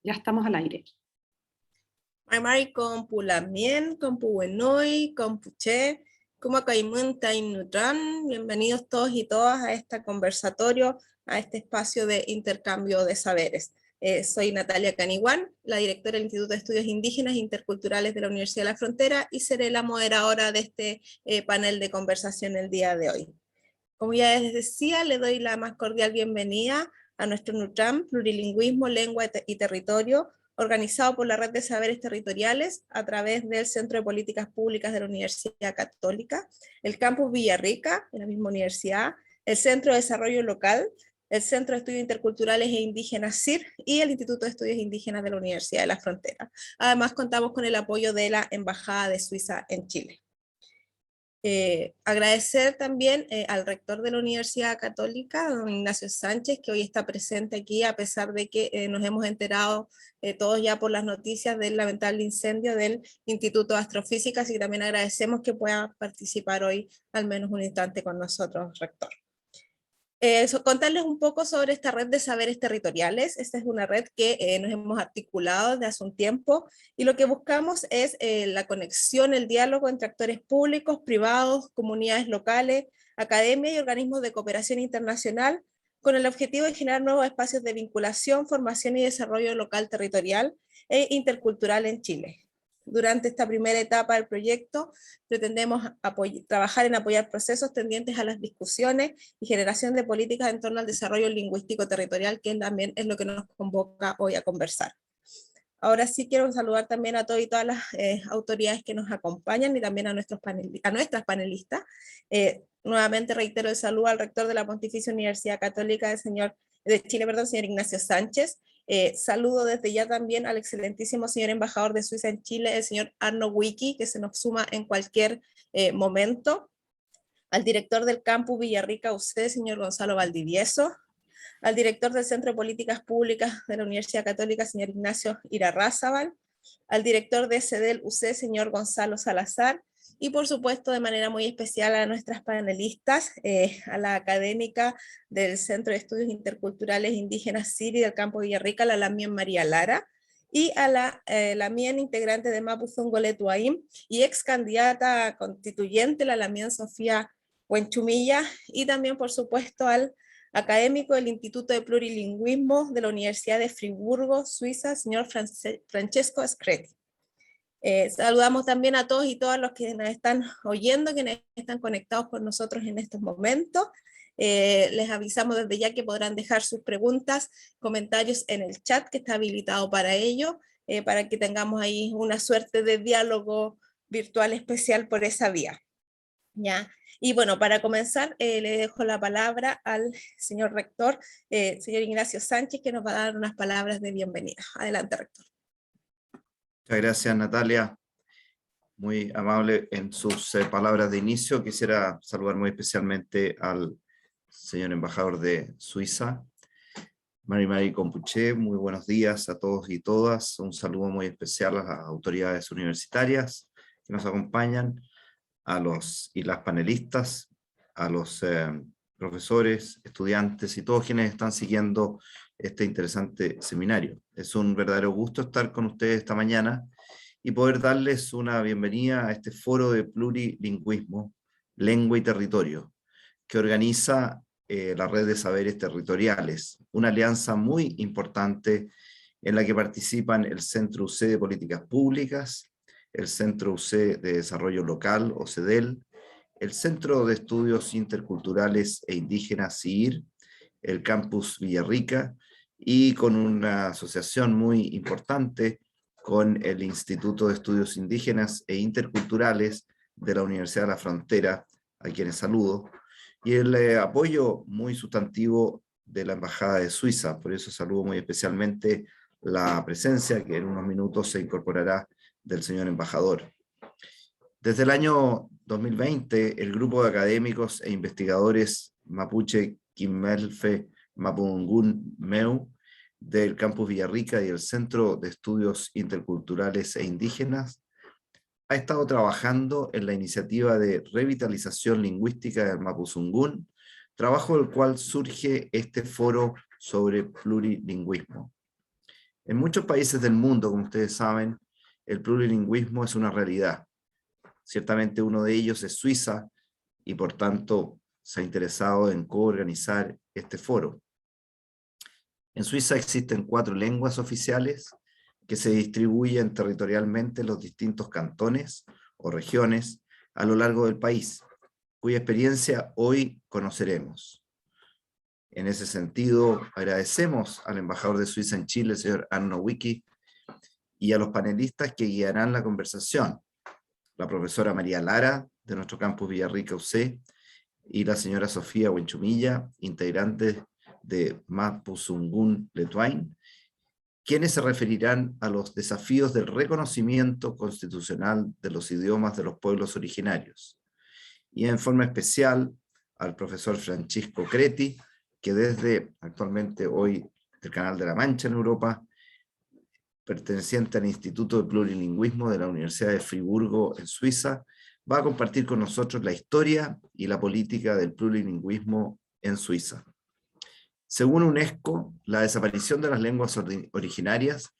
Ya estamos al aire. Maimari compu lamien, compu wenoi, compu che, como caimunta inutran. Bienvenidos todos y todas a este conversatorio, a este espacio de intercambio de saberes. Soy Natalia Caniguán, la directora del Instituto de Estudios Indígenas e Interculturales de la Universidad de la Frontera, y seré la moderadora de este panel de conversación el día de hoy. Como ya les decía, le doy la más cordial bienvenida a nuestro NUTRAM, Plurilingüismo, Lengua y Territorio, organizado por la Red de Saberes Territoriales a través del Centro de Políticas Públicas de la Universidad Católica, el Campus Villarrica, de la misma universidad, el Centro de Desarrollo Local, el Centro de Estudios Interculturales e Indígenas CIR y el Instituto de Estudios Indígenas de la Universidad de la Frontera. Además, contamos con el apoyo de la Embajada de Suiza en Chile. Agradecer también al rector de la Universidad Católica, don Ignacio Sánchez, que hoy está presente aquí, a pesar de que nos hemos enterado todos ya por las noticias del lamentable incendio del Instituto de Astrofísica, y también agradecemos que pueda participar hoy al menos un instante con nosotros, rector. Contarles un poco sobre esta red de saberes territoriales. Esta es una red que nos hemos articulado desde hace un tiempo y lo que buscamos es la conexión, el diálogo entre actores públicos, privados, comunidades locales, academia y organismos de cooperación internacional con el objetivo de generar nuevos espacios de vinculación, formación y desarrollo local, territorial e intercultural en Chile. Durante esta primera etapa del proyecto pretendemos trabajar en apoyar procesos tendientes a las discusiones y generación de políticas en torno al desarrollo lingüístico territorial, que también es lo que nos convoca hoy a conversar. Ahora sí quiero saludar también a todos y todas las autoridades que nos acompañan y también a nuestras panelistas. Nuevamente reitero el saludo al rector de la Pontificia Universidad Católica de Chile, señor Ignacio Sánchez. Saludo desde ya también al excelentísimo señor embajador de Suiza en Chile, el señor Arno Wiki, que se nos suma en cualquier momento. Al director del Campus Villarrica UC, señor Gonzalo Valdivieso. Al director del Centro de Políticas Públicas de la Universidad Católica, señor Ignacio Irarrázaval. Al director de CEDEL UC, señor Gonzalo Salazar. Y por supuesto, de manera muy especial a nuestras panelistas, a la académica del Centro de Estudios Interculturales Indígenas CIR y del Campo Villarrica, la Lamien María Lara, y a la Lamien integrante de Mapuzungo Letuaim y ex candidata constituyente, la Lamien Sofía Huenchumilla, y también por supuesto al académico del Instituto de Plurilingüismo de la Universidad de Friburgo, Suiza, señor Francesco Scretti. Saludamos también a todos y todas los que nos están oyendo, quienes están conectados con nosotros en estos momentos. Les avisamos desde ya que podrán dejar sus preguntas, comentarios en el chat que está habilitado para ello, para que tengamos ahí una suerte de diálogo virtual especial por esa vía. ¿Ya? Y bueno, para comenzar, le dejo la palabra al señor rector, señor Ignacio Sánchez, que nos va a dar unas palabras de bienvenida. Adelante, rector. Muchas gracias, Natalia. Muy amable en sus palabras de inicio. Quisiera saludar muy especialmente al señor embajador de Suiza, Marimari Compuché. Muy buenos días a todos y todas. Un saludo muy especial a las autoridades universitarias que nos acompañan, a los y las panelistas, a los profesores, estudiantes y todos quienes están siguiendo este interesante seminario. Es un verdadero gusto estar con ustedes esta mañana y poder darles una bienvenida a este foro de plurilingüismo, lengua y territorio, que organiza la Red de Saberes Territoriales, una alianza muy importante en la que participan el Centro UC de Políticas Públicas, el Centro UC de Desarrollo Local, o CEDEL, el Centro de Estudios Interculturales e Indígenas, CIIR, el Campus Villarrica, y con una asociación muy importante con el Instituto de Estudios Indígenas e Interculturales de la Universidad de la Frontera, a quienes saludo, y el apoyo muy sustantivo de la Embajada de Suiza. Por eso saludo muy especialmente la presencia, que en unos minutos se incorporará, del señor embajador. Desde el año 2020, el grupo de académicos e investigadores Mapuche Quimmelfe Mapungun Meu del Campus Villarrica y el Centro de Estudios Interculturales e Indígenas ha estado trabajando en la iniciativa de revitalización lingüística del Mapuzungún, trabajo del cual surge este foro sobre plurilingüismo. En muchos países del mundo, como ustedes saben, el plurilingüismo es una realidad. Ciertamente uno de ellos es Suiza y por tanto se ha interesado en coorganizar este foro. En Suiza existen 4 lenguas oficiales que se distribuyen territorialmente en los distintos cantones o regiones a lo largo del país, cuya experiencia hoy conoceremos. En ese sentido, agradecemos al embajador de Suiza en Chile, el señor Arno Wicki, y a los panelistas que guiarán la conversación, la profesora María Lara, de nuestro campus Villarrica UC, y la señora Sofía Huenchumilla, integrante de Mapudungun Letuain, quienes se referirán a los desafíos del reconocimiento constitucional de los idiomas de los pueblos originarios, y en forma especial al profesor Francisco Creti, que desde actualmente hoy del Canal de la Mancha en Europa, perteneciente al Instituto de Plurilingüismo de la Universidad de Friburgo en Suiza, va a compartir con nosotros la historia y la política del plurilingüismo en Suiza. Según UNESCO, la desaparición de las lenguas originarias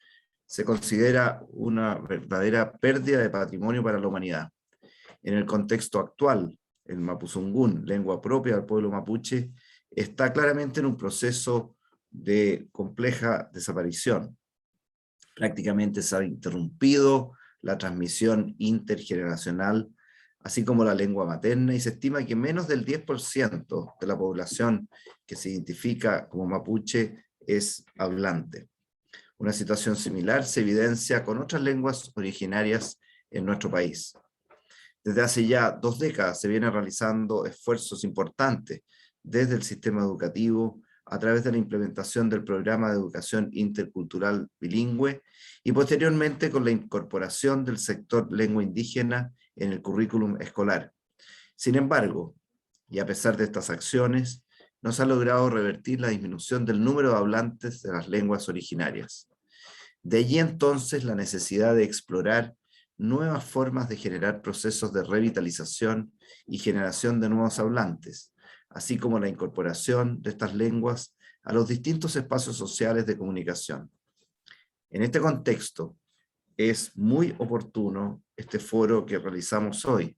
se considera una verdadera pérdida de patrimonio para la humanidad. En el contexto actual, el mapuzungún, lengua propia del pueblo mapuche, está claramente en un proceso de compleja desaparición. Prácticamente se ha interrumpido la transmisión intergeneracional, así como la lengua materna, y se estima que menos del 10% de la población que se identifica como mapuche es hablante. Una situación similar se evidencia con otras lenguas originarias en nuestro país. Desde hace ya 2 décadas se vienen realizando esfuerzos importantes desde el sistema educativo a través de la implementación del programa de educación intercultural bilingüe y posteriormente con la incorporación del sector lengua indígena en el currículum escolar. Sin embargo, y a pesar de estas acciones, no se ha logrado revertir la disminución del número de hablantes de las lenguas originarias. De allí entonces la necesidad de explorar nuevas formas de generar procesos de revitalización y generación de nuevos hablantes, así como la incorporación de estas lenguas a los distintos espacios sociales de comunicación. En este contexto, es muy oportuno este foro que realizamos hoy,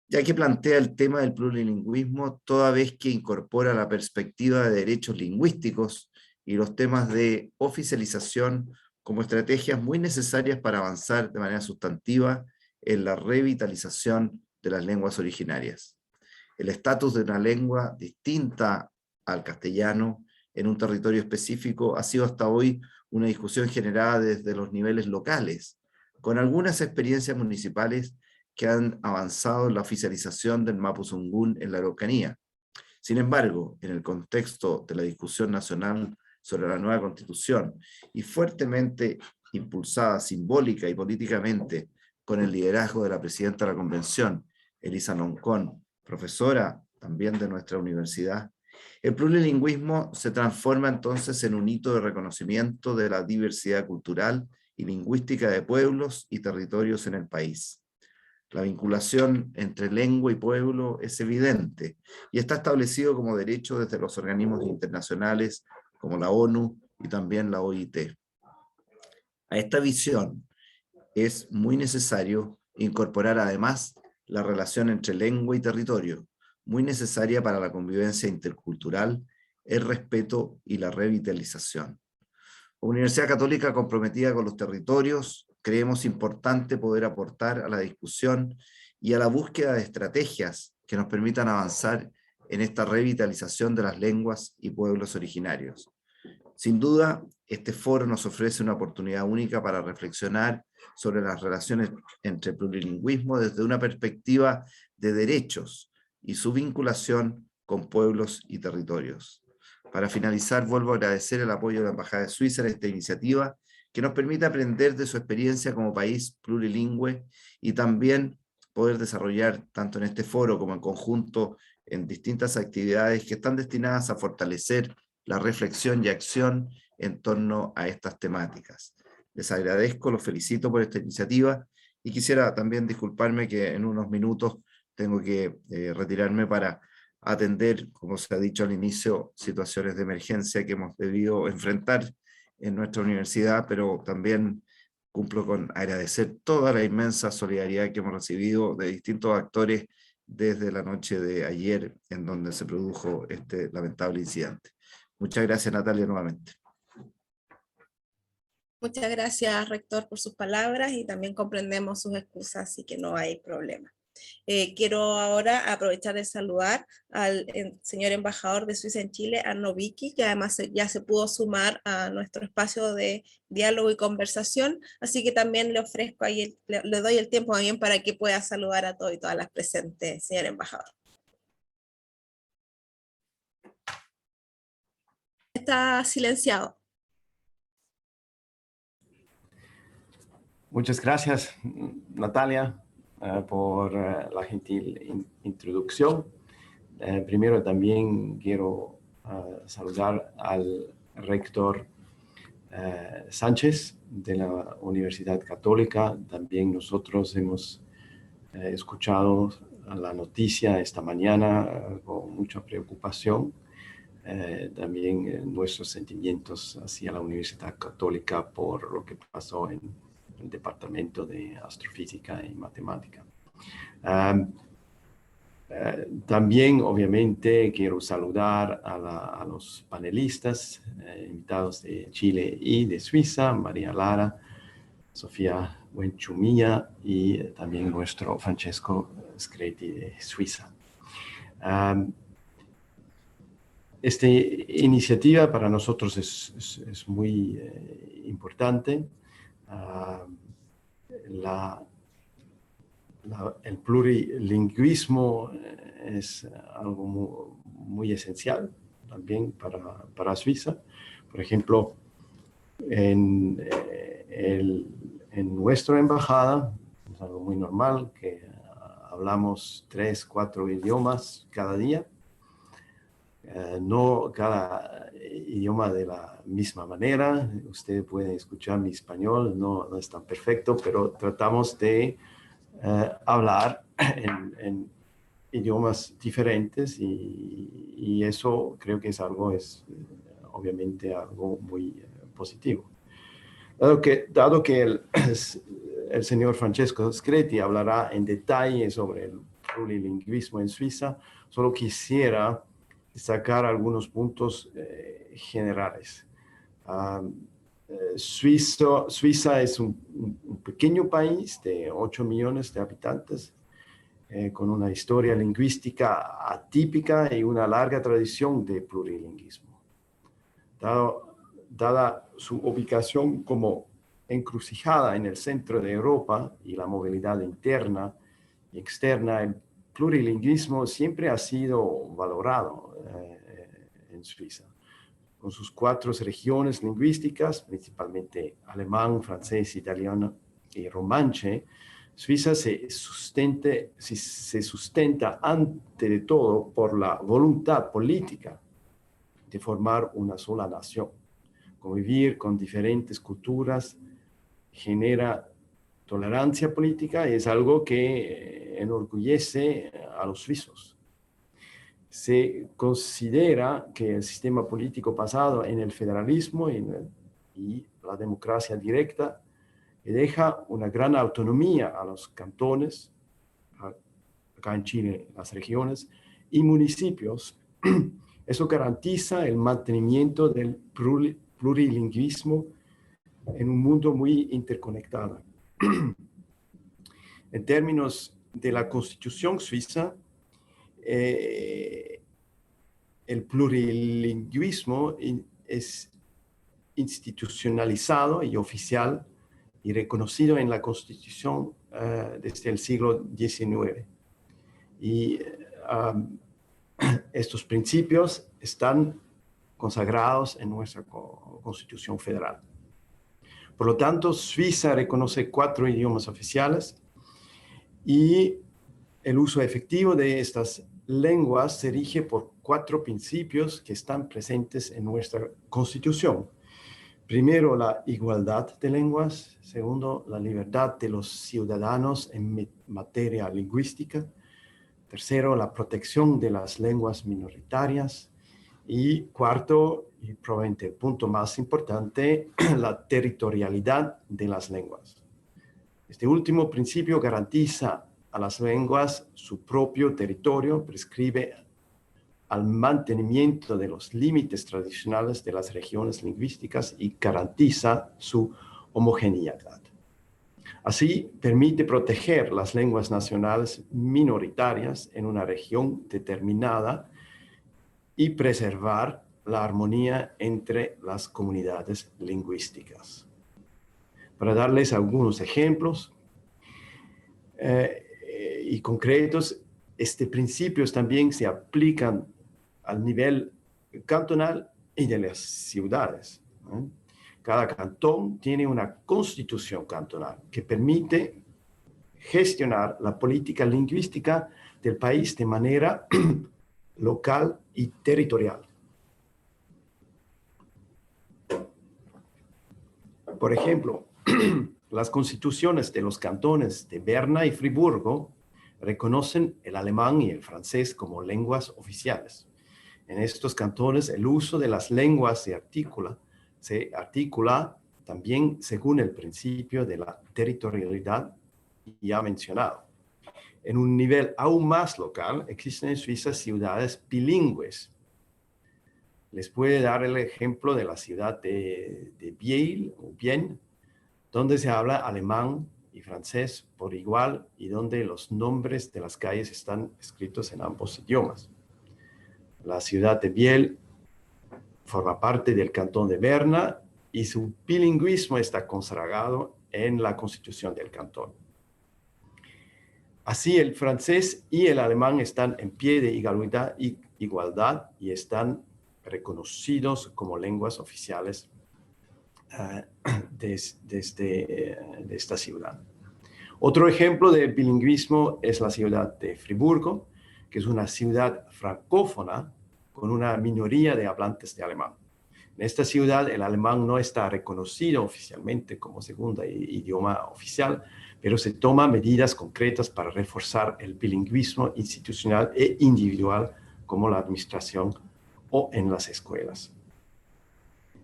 ya que plantea el tema del plurilingüismo toda vez que incorpora la perspectiva de derechos lingüísticos y los temas de oficialización como estrategias muy necesarias para avanzar de manera sustantiva en la revitalización de las lenguas originarias. El estatus de una lengua distinta al castellano en un territorio específico ha sido hasta hoy una discusión generada desde los niveles locales, con algunas experiencias municipales que han avanzado en la oficialización del mapuzungún en la Araucanía. Sin embargo, en el contexto de la discusión nacional sobre la nueva constitución y fuertemente impulsada simbólica y políticamente con el liderazgo de la presidenta de la convención, Elisa Loncón, profesora también de nuestra universidad, el plurilingüismo se transforma entonces en un hito de reconocimiento de la diversidad cultural y lingüística de pueblos y territorios en el país. La vinculación entre lengua y pueblo es evidente y está establecido como derecho desde los organismos internacionales como la ONU y también la OIT. A esta visión es muy necesario incorporar además la relación entre lengua y territorio, muy necesaria para la convivencia intercultural, el respeto y la revitalización. Universidad Católica comprometida con los territorios, creemos importante poder aportar a la discusión y a la búsqueda de estrategias que nos permitan avanzar en esta revitalización de las lenguas y pueblos originarios. Sin duda, este foro nos ofrece una oportunidad única para reflexionar sobre las relaciones entre plurilingüismo desde una perspectiva de derechos y su vinculación con pueblos y territorios. Para finalizar, vuelvo a agradecer el apoyo de la Embajada de Suiza en esta iniciativa que nos permite aprender de su experiencia como país plurilingüe y también poder desarrollar tanto en este foro como en conjunto en distintas actividades que están destinadas a fortalecer la reflexión y acción en torno a estas temáticas. Les agradezco, los felicito por esta iniciativa y quisiera también disculparme que en unos minutos tengo que retirarme para atender, como se ha dicho al inicio, situaciones de emergencia que hemos debido enfrentar en nuestra universidad, pero también cumplo con agradecer toda la inmensa solidaridad que hemos recibido de distintos actores desde la noche de ayer, en donde se produjo este lamentable incidente. Muchas gracias, Natalia, nuevamente. Muchas gracias, rector, por sus palabras y también comprendemos sus excusas, así que no hay problema. Quiero ahora aprovechar de saludar al señor embajador de Suiza en Chile, Arno Vicky, que además ya se pudo sumar a nuestro espacio de diálogo y conversación, así que también le ofrezco ahí, le doy el tiempo también para que pueda saludar a todos y todas las presentes, señor embajador. Está silenciado. Muchas gracias, Natalia, por la gentil introducción. Primero también quiero saludar al rector Sánchez de la Universidad Católica. También nosotros hemos escuchado la noticia esta mañana con mucha preocupación. También nuestros sentimientos hacia la Universidad Católica por lo que pasó en el Departamento de Astrofísica y Matemática. También, obviamente, quiero saludar a los panelistas invitados de Chile y de Suiza, María Lara, Sofía Buenchumilla y también nuestro Francesco Screti de Suiza. Esta iniciativa para nosotros es muy importante. El plurilingüismo es algo muy esencial también para Suiza. Por ejemplo, en nuestra embajada es algo muy normal que hablamos 3, 4 idiomas cada día. No cada idioma de la misma manera. Usted puede escuchar mi español, no es tan perfecto, pero tratamos de hablar en idiomas diferentes y eso creo que es obviamente algo muy positivo. Dado que el señor Francesco Screti hablará en detalle sobre el plurilingüismo en Suiza, solo quisiera destacar algunos puntos generales. Suiza es un pequeño país de 8 millones de habitantes, con una historia lingüística atípica y una larga tradición de plurilingüismo. Dada su ubicación como encrucijada en el centro de Europa y la movilidad interna y externa, el plurilingüismo siempre ha sido valorado en Suiza. Con sus 4 regiones lingüísticas, principalmente alemán, francés, italiano y romanche, Suiza se sustenta ante de todo por la voluntad política de formar una sola nación. Convivir con diferentes culturas genera tolerancia política y es algo que enorgullece a los suizos. Se considera que el sistema político basado en el federalismo y la democracia directa deja una gran autonomía a los cantones, acá en Chile las regiones, y municipios. Eso garantiza el mantenimiento del plurilingüismo en un mundo muy interconectado. En términos de la Constitución suiza, el plurilingüismo es institucionalizado y oficial y reconocido en la Constitución desde el siglo XIX. Y estos principios están consagrados en nuestra Constitución Federal. Por lo tanto, Suiza reconoce 4 idiomas oficiales y el uso efectivo de estas lenguas se rige por 4 principios que están presentes en nuestra Constitución. Primero, la igualdad de lenguas. Segundo, la libertad de los ciudadanos en materia lingüística. Tercero, la protección de las lenguas minoritarias. Y cuarto, y probablemente el punto más importante, la territorialidad de las lenguas. Este último principio garantiza a las lenguas su propio territorio, prescribe al mantenimiento de los límites tradicionales de las regiones lingüísticas y garantiza su homogeneidad. Así, permite proteger las lenguas nacionales minoritarias en una región determinada y preservar la armonía entre las comunidades lingüísticas. Para darles algunos ejemplos y concretos, estos principios también se aplican al nivel cantonal y de las ciudades. Cada cantón tiene una constitución cantonal que permite gestionar la política lingüística del país de manera local y territorial. Por ejemplo, las constituciones de los cantones de Berna y Friburgo reconocen el alemán y el francés como lenguas oficiales. En estos cantones, el uso de las lenguas se articula también según el principio de la territorialidad ya mencionado. En un nivel aún más local, existen en Suiza ciudades bilingües. Les puedo dar el ejemplo de la ciudad de Biel, o Bien, donde se habla alemán y francés por igual y donde los nombres de las calles están escritos en ambos idiomas. La ciudad de Biel forma parte del cantón de Berna y su bilingüismo está consagrado en la constitución del cantón. Así, el francés y el alemán están en pie de igualdad y están reconocidos como lenguas oficiales de esta ciudad. Otro ejemplo de bilingüismo es la ciudad de Friburgo, que es una ciudad francófona con una minoría de hablantes de alemán. En esta ciudad el alemán no está reconocido oficialmente como segundo idioma oficial, pero se toman medidas concretas para reforzar el bilingüismo institucional e individual como la administración o en las escuelas.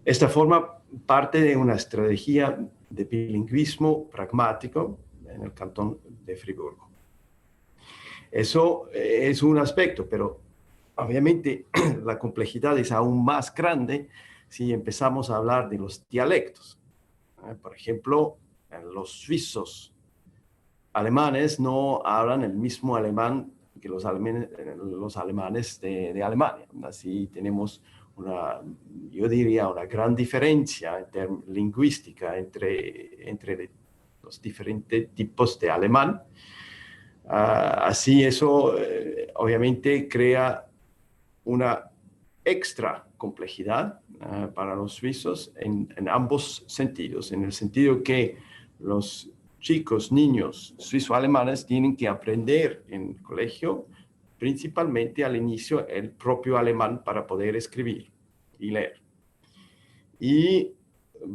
Esta forma parte de una estrategia de bilingüismo pragmático en el cantón de Friburgo. Eso es un aspecto, pero obviamente la complejidad es aún más grande si empezamos a hablar de los dialectos. Por ejemplo, los suizos alemanes no hablan el mismo alemán que los alemanes de Alemania. Así tenemos yo diría, una gran diferencia lingüística entre los diferentes tipos de alemán. Así eso obviamente crea una extra complejidad para los suizos en ambos sentidos, en el sentido que los chicos, niños suizo-alemanes tienen que aprender en el colegio, principalmente al inicio, el propio alemán para poder escribir y leer. Y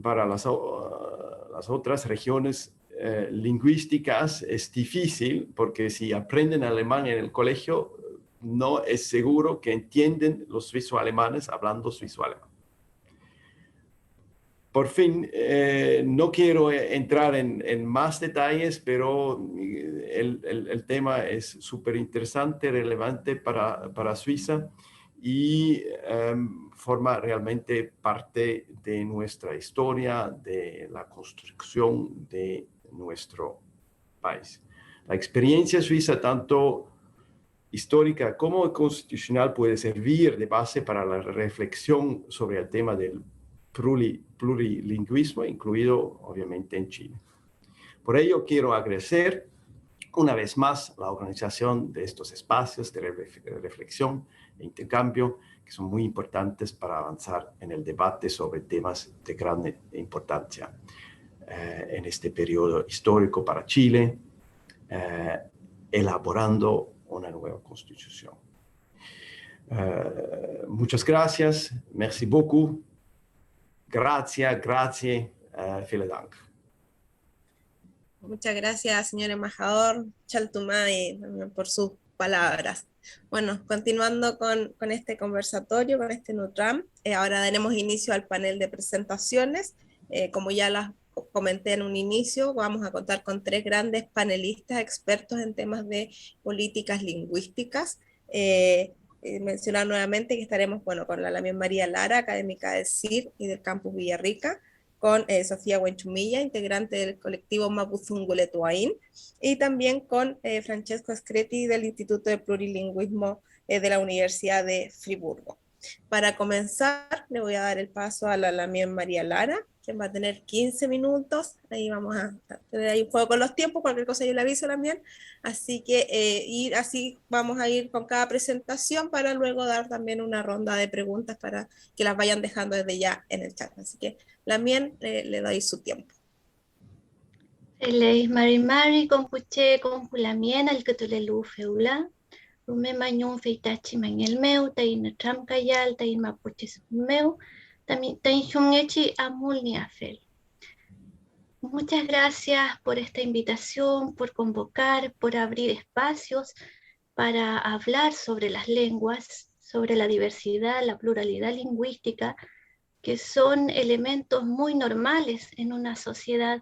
para las otras regiones lingüísticas es difícil, porque si aprenden alemán en el colegio, no es seguro que entienden los suizo-alemanes hablando suizo-alemán. Por fin, no quiero entrar en más detalles, pero el tema es súper interesante, relevante para Suiza y forma realmente parte de nuestra historia, de la construcción de nuestro país. La experiencia suiza, tanto histórica como constitucional, puede servir de base para la reflexión sobre el tema del plurilingüismo, incluido obviamente en Chile. Por ello, quiero agradecer una vez más la organización de estos espacios de reflexión e intercambio, que son muy importantes para avanzar en el debate sobre temas de gran importancia en este periodo histórico para Chile, elaborando una nueva constitución. Muchas gracias, merci beaucoup. Grazie, vielen Dank. Muchas gracias, señor embajador Chaltumay, por sus palabras. Bueno, continuando con este conversatorio, con este NUTRAM, ahora daremos inicio al panel de presentaciones. Como ya las comenté en un inicio, vamos a contar con 3 grandes panelistas expertos en temas de políticas lingüísticas. Mencionar nuevamente que estaremos, bueno, con la Lamien María Lara, académica del CIR y del Campus Villarrica, con Sofía Huenchumilla, integrante del colectivo Mapuzunguletuaín, y también con Francesco Scretti del Instituto de Plurilingüismo de la Universidad de Friburgo. Para comenzar, le voy a dar el paso a la Lamien María Lara, quien va a tener 15 minutos. Ahí vamos a tener ahí un juego con los tiempos, cualquier cosa yo le aviso también. Así que y así vamos a ir con cada presentación para luego dar también una ronda de preguntas para que las vayan dejando desde ya en el chat. Así que Lamien, le doy su tiempo. Leis Mari compuche compulamien al catulelu feula. Rume mañun feitachi mañel meu, tain tram kayal, tain mapuches meu, tain chungechi amul ni afel. Muchas gracias por esta invitación, por convocar, por abrir espacios para hablar sobre las lenguas, sobre la diversidad, la pluralidad lingüística, que son elementos muy normales en una sociedad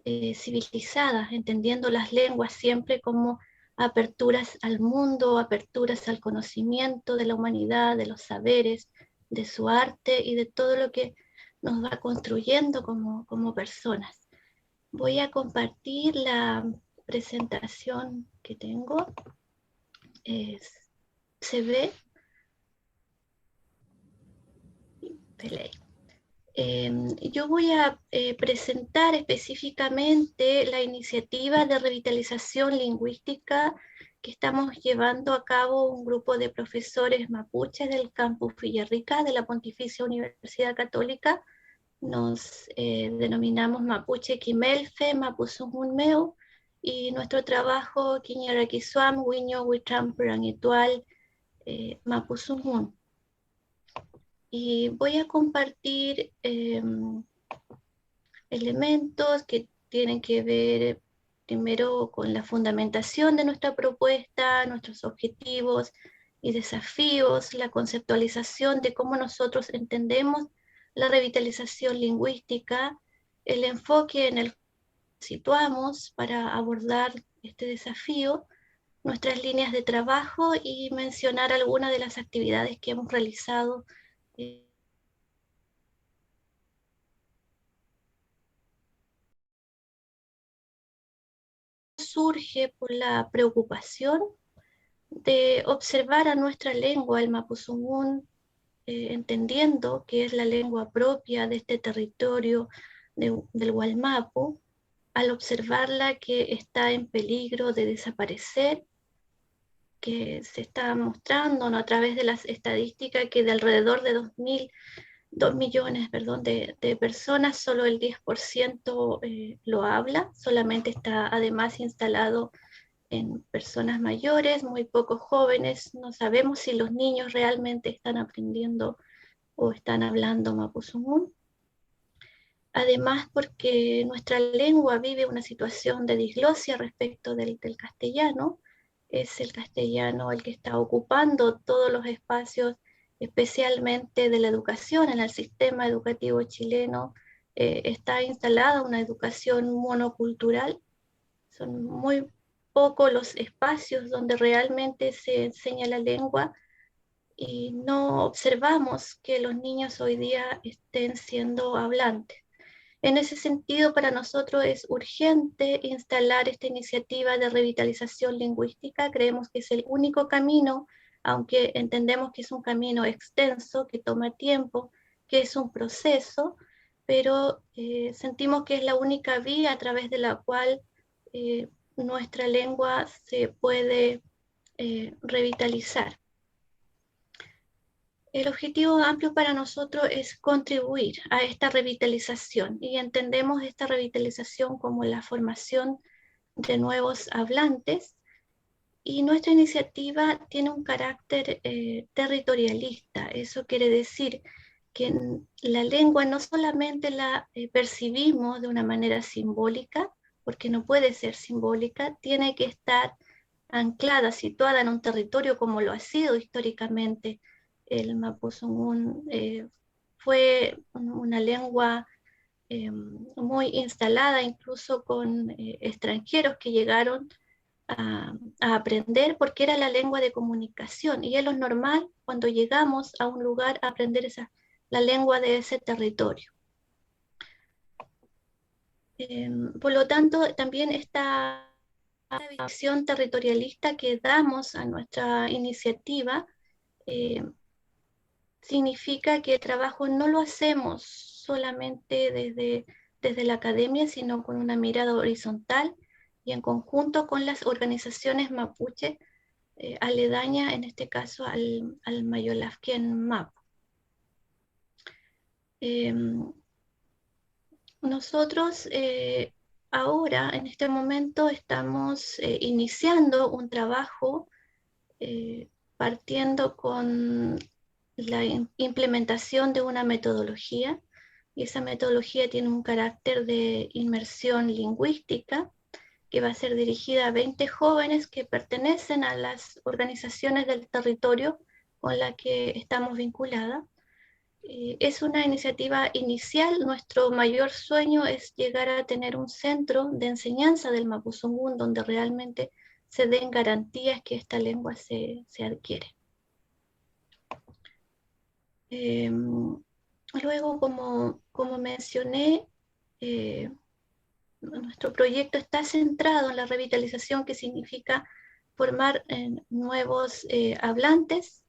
civilizada, entendiendo las lenguas siempre como aperturas al mundo, aperturas al conocimiento de la humanidad, de los saberes, de su arte y de todo lo que nos va construyendo como personas. Voy a compartir la presentación que tengo. ¿Se ve? Play. Yo voy a presentar específicamente la iniciativa de revitalización lingüística que estamos llevando a cabo un grupo de profesores mapuches del campus Villarrica de la Pontificia Universidad Católica. Nos denominamos Mapuche Quimelfe, Mapuzungunmeu, y nuestro trabajo Quiñaraquisuam, Wiño, Huitram, Perangitual, Mapuzungun. Y voy a compartir elementos que tienen que ver primero con la fundamentación de nuestra propuesta, nuestros objetivos y desafíos, la conceptualización de cómo nosotros entendemos la revitalización lingüística, el enfoque en el que situamos para abordar este desafío, nuestras líneas de trabajo y mencionar algunas de las actividades que hemos realizado surge por la preocupación de observar a nuestra lengua, el Mapuzungún, entendiendo que es la lengua propia de este territorio del Gualmapu, al observarla que está en peligro de desaparecer, que se está mostrando, ¿no?, a través de las estadísticas que de alrededor de 2 millones de personas, solo el 10% lo habla, solamente está además instalado en personas mayores, muy pocos jóvenes, no sabemos si los niños realmente están aprendiendo o están hablando Mapuzungún. Además, porque nuestra lengua vive una situación de disglosia respecto del castellano, es el castellano el que está ocupando todos los espacios, especialmente de la educación. En el sistema educativo chileno está instalada una educación monocultural, son muy pocos los espacios donde realmente se enseña la lengua y no observamos que los niños hoy día estén siendo hablantes. En ese sentido, para nosotros es urgente instalar esta iniciativa de revitalización lingüística. Creemos que es el único camino, aunque entendemos que es un camino extenso, que toma tiempo, que es un proceso, pero sentimos que es la única vía a través de la cual nuestra lengua se puede revitalizar. El objetivo amplio para nosotros es contribuir a esta revitalización y entendemos esta revitalización como la formación de nuevos hablantes, y nuestra iniciativa tiene un carácter territorialista. Eso quiere decir que la lengua no solamente la percibimos de una manera simbólica, porque no puede ser simbólica, tiene que estar anclada, situada en un territorio como lo ha sido históricamente el mapuzungún. Fue una lengua muy instalada, incluso con extranjeros que llegaron a aprender, porque era la lengua de comunicación, y es lo normal cuando llegamos a un lugar a aprender la lengua de ese territorio. Por lo tanto, también esta visión territorialista que damos a nuestra iniciativa significa que el trabajo no lo hacemos solamente desde la academia, sino con una mirada horizontal y en conjunto con las organizaciones mapuche aledañas, en este caso al Mayolafken Mapu. Nosotros ahora, en este momento, estamos iniciando un trabajo partiendo con la implementación de una metodología, y esa metodología tiene un carácter de inmersión lingüística que va a ser dirigida a 20 jóvenes que pertenecen a las organizaciones del territorio con la que estamos vinculadas. Es una iniciativa inicial. Nuestro mayor sueño es llegar a tener un centro de enseñanza del mapuzungún donde realmente se den garantías que esta lengua se adquiere. Luego, como mencioné, nuestro proyecto está centrado en la revitalización, que significa formar nuevos hablantes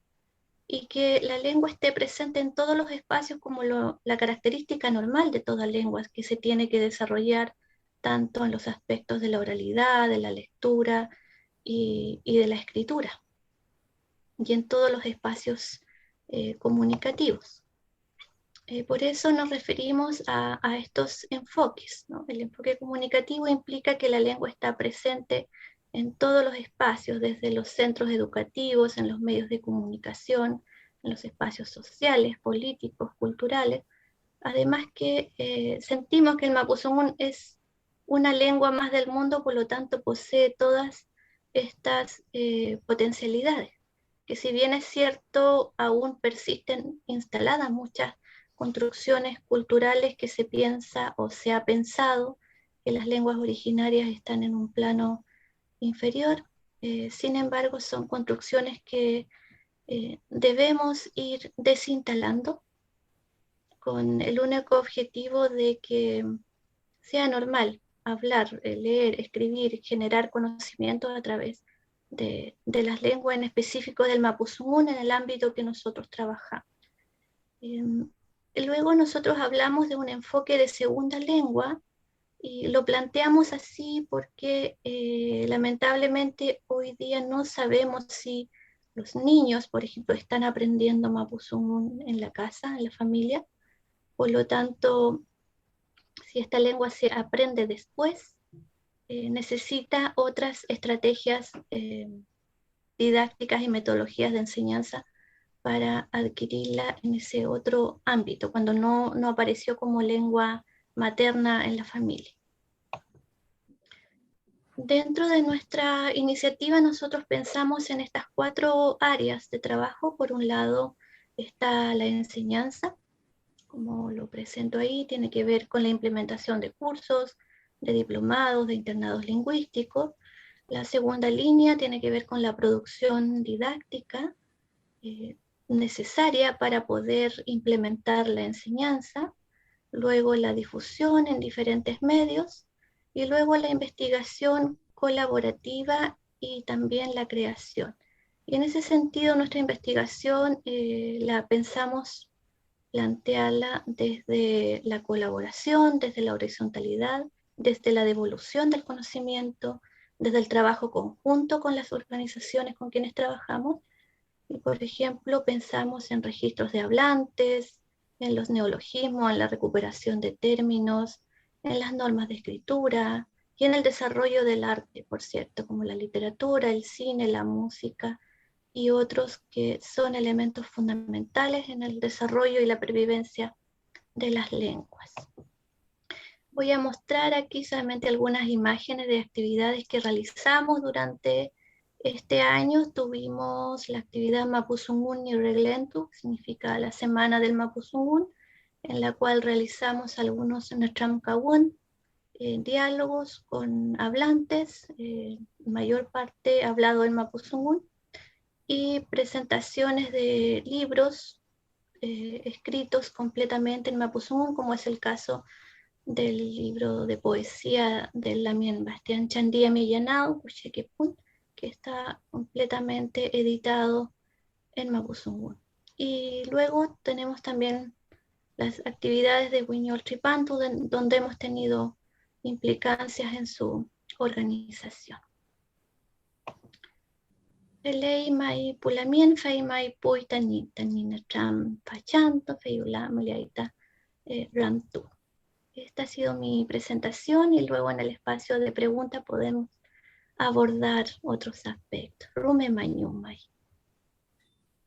y que la lengua esté presente en todos los espacios como la característica normal de toda lengua, que se tiene que desarrollar tanto en los aspectos de la oralidad, de la lectura y de la escritura, y en todos los espacios comunicativos. Por eso nos referimos a estos enfoques, ¿no? El enfoque comunicativo implica que la lengua está presente en todos los espacios, desde los centros educativos, en los medios de comunicación, en los espacios sociales, políticos, culturales. Además que sentimos que el mapuzungún es una lengua más del mundo, por lo tanto posee todas estas potencialidades, que si bien es cierto, aún persisten instaladas muchas construcciones culturales que se piensa o se ha pensado que las lenguas originarias están en un plano inferior. Sin embargo, son construcciones que debemos ir desinstalando con el único objetivo de que sea normal hablar, leer, escribir, generar conocimiento a través de las lenguas, en específico del mapuzungún, en el ámbito que nosotros trabajamos. Luego nosotros hablamos de un enfoque de segunda lengua, y lo planteamos así porque lamentablemente hoy día no sabemos si los niños, por ejemplo, están aprendiendo mapuzungún en la casa, en la familia. Por lo tanto, si esta lengua se aprende después, necesita otras estrategias didácticas y metodologías de enseñanza para adquirirla en ese otro ámbito, cuando no apareció como lengua materna en la familia. Dentro de nuestra iniciativa nosotros pensamos en estas 4 áreas de trabajo. Por un lado está la enseñanza, como lo presento ahí, tiene que ver con la implementación de cursos, de diplomados, de internados lingüísticos. La segunda línea tiene que ver con la producción didáctica necesaria para poder implementar la enseñanza, luego la difusión en diferentes medios, y luego la investigación colaborativa y también la creación. Y en ese sentido nuestra investigación la pensamos plantearla desde la colaboración, desde la horizontalidad, desde la devolución del conocimiento, desde el trabajo conjunto con las organizaciones con quienes trabajamos. Y por ejemplo, pensamos en registros de hablantes, en los neologismos, en la recuperación de términos, en las normas de escritura y en el desarrollo del arte, por cierto, como la literatura, el cine, la música y otros que son elementos fundamentales en el desarrollo y la pervivencia de las lenguas. Voy a mostrar aquí solamente algunas imágenes de actividades que realizamos durante Este año tuvimos la actividad Mapuzungún y Reglentu, que significa la Semana del Mapuzungún, en la cual realizamos algunos Nachamkawun, diálogos con hablantes, mayor parte hablado en Mapuzungún, y presentaciones de libros escritos completamente en Mapuzungún, como es el caso del libro de poesía de Lamien Bastián Chandía Millanao, que está completamente editado en Mapuzungún. Y luego tenemos también las actividades de Huiñol Tripantu, donde hemos tenido implicancias en su organización. Ley mai pulamien fei mai pui tanina tram pachanto feiula muliaita ramtu. Esta ha sido mi presentación y luego en el espacio de preguntas podemos abordar otros aspectos. Rume Mañumay.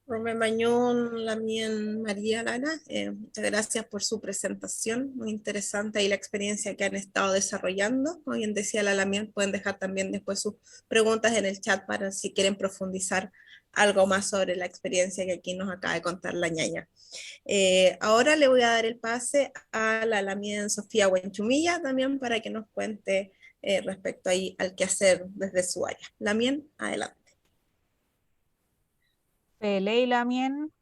Rome Mañón, Lamien María Lana, muchas gracias por su presentación, muy interesante y la experiencia que han estado desarrollando. Como bien decía la Lamien, pueden dejar también después sus preguntas en el chat para si quieren profundizar algo más sobre la experiencia que aquí nos acaba de contar la ñaña. Ahora le voy a dar el pase a la Lamien Sofía Huenchumilla también para que nos cuente respecto ahí al quehacer desde su área. Lamien, adelante. Leila mien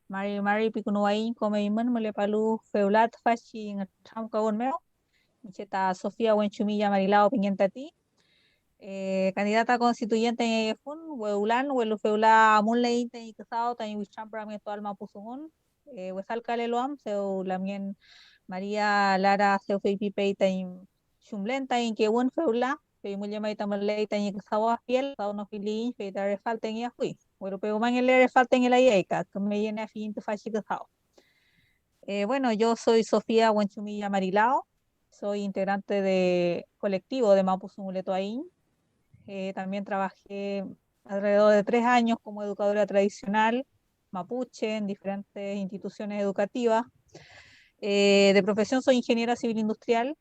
mari pikunuai komeiman melepalu feulat fachi ngam kaun meo cheta Sofía Huenchumilla Marilao Piñentati candidata constituyente en Efun Hueulan Huelu Feula Amunlei Ten Casao Ten Wichambramento Alma Pusungun Huesal Caleloam Seu Lamien María Lara Seu Feipipe Ten Shumlen Ten Kewun Feula Fei Mulyamai Tamalei Ten Casao Fiel Sauno Fili Fei Dare Falten Yahui Europeo man el le falten el ayeca, que me llena fin de fachicazao. Bueno, yo soy Sofía Huenchumilla Marilao, soy integrante de colectivo de Mapuzungún. También trabajé alrededor de 3 años como educadora tradicional mapuche en diferentes instituciones educativas. De profesión soy ingeniera civil industrial,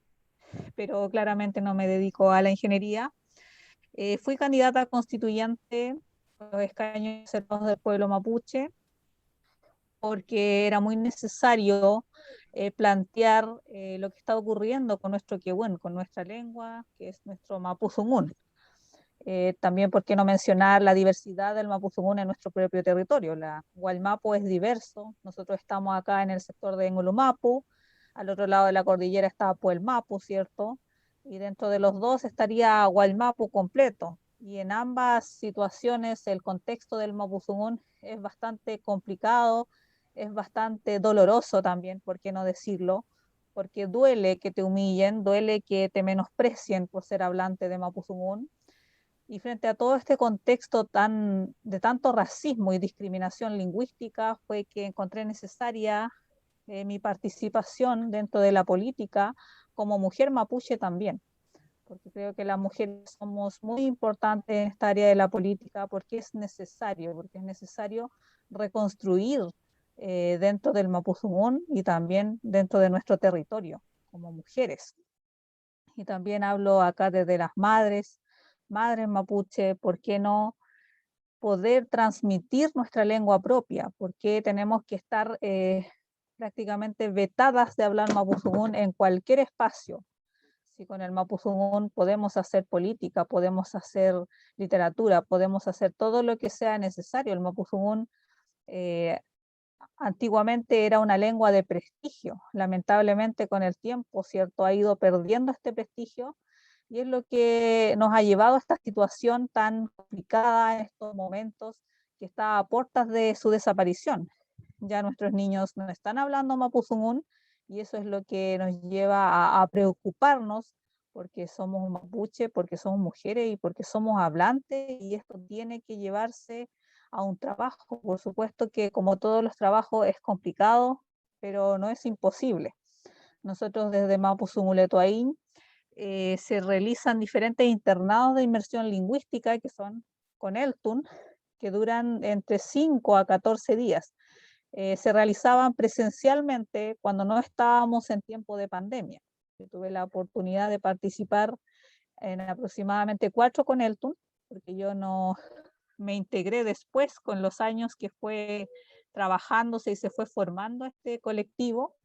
pero claramente no me dedico a la ingeniería. Fui candidata constituyente los escaños del pueblo mapuche, porque era muy necesario plantear lo que está ocurriendo con nuestro Quehuen, con nuestra lengua, que es nuestro Mapuzungún. También, ¿por qué no mencionar la diversidad del Mapuzungún en nuestro propio territorio? La Gualmapu es diverso, nosotros estamos acá en el sector de Ngulumapu, al otro lado de la cordillera está Puelmapu, ¿cierto? Y dentro de los dos estaría Gualmapu completo. Y en ambas situaciones el contexto del Mapuzungún es bastante complicado, es bastante doloroso también, ¿por qué no decirlo? Porque duele que te humillen, duele que te menosprecien por ser hablante de Mapuzungún. Y frente a todo este contexto de tanto racismo y discriminación lingüística fue que encontré necesaria mi participación dentro de la política como mujer mapuche también, porque creo que las mujeres somos muy importantes en esta área de la política porque es necesario reconstruir dentro del Mapuzungún y también dentro de nuestro territorio como mujeres. Y también hablo acá desde las madres mapuche, ¿por qué no poder transmitir nuestra lengua propia? ¿Por qué tenemos que estar prácticamente vetadas de hablar Mapuzungún en cualquier espacio? Si con el Mapuzungún podemos hacer política, podemos hacer literatura, podemos hacer todo lo que sea necesario. El Mapuzungún antiguamente era una lengua de prestigio. Lamentablemente con el tiempo, ¿cierto? Ha ido perdiendo este prestigio y es lo que nos ha llevado a esta situación tan complicada en estos momentos que está a puertas de su desaparición. Ya nuestros niños no están hablando Mapuzungún y eso es lo que nos lleva a preocuparnos porque somos mapuche, porque somos mujeres y porque somos hablantes y esto tiene que llevarse a un trabajo. Por supuesto que como todos los trabajos es complicado, pero no es imposible. Nosotros desde Mapuzungún se realizan diferentes internados de inmersión lingüística que son con Eltun, que duran entre 5 a 14 días. Se realizaban presencialmente cuando no estábamos en tiempo de pandemia. Yo tuve la oportunidad de participar en aproximadamente 4 con Eltun porque yo no me integré después con los años que fue trabajándose y se fue formando este colectivo.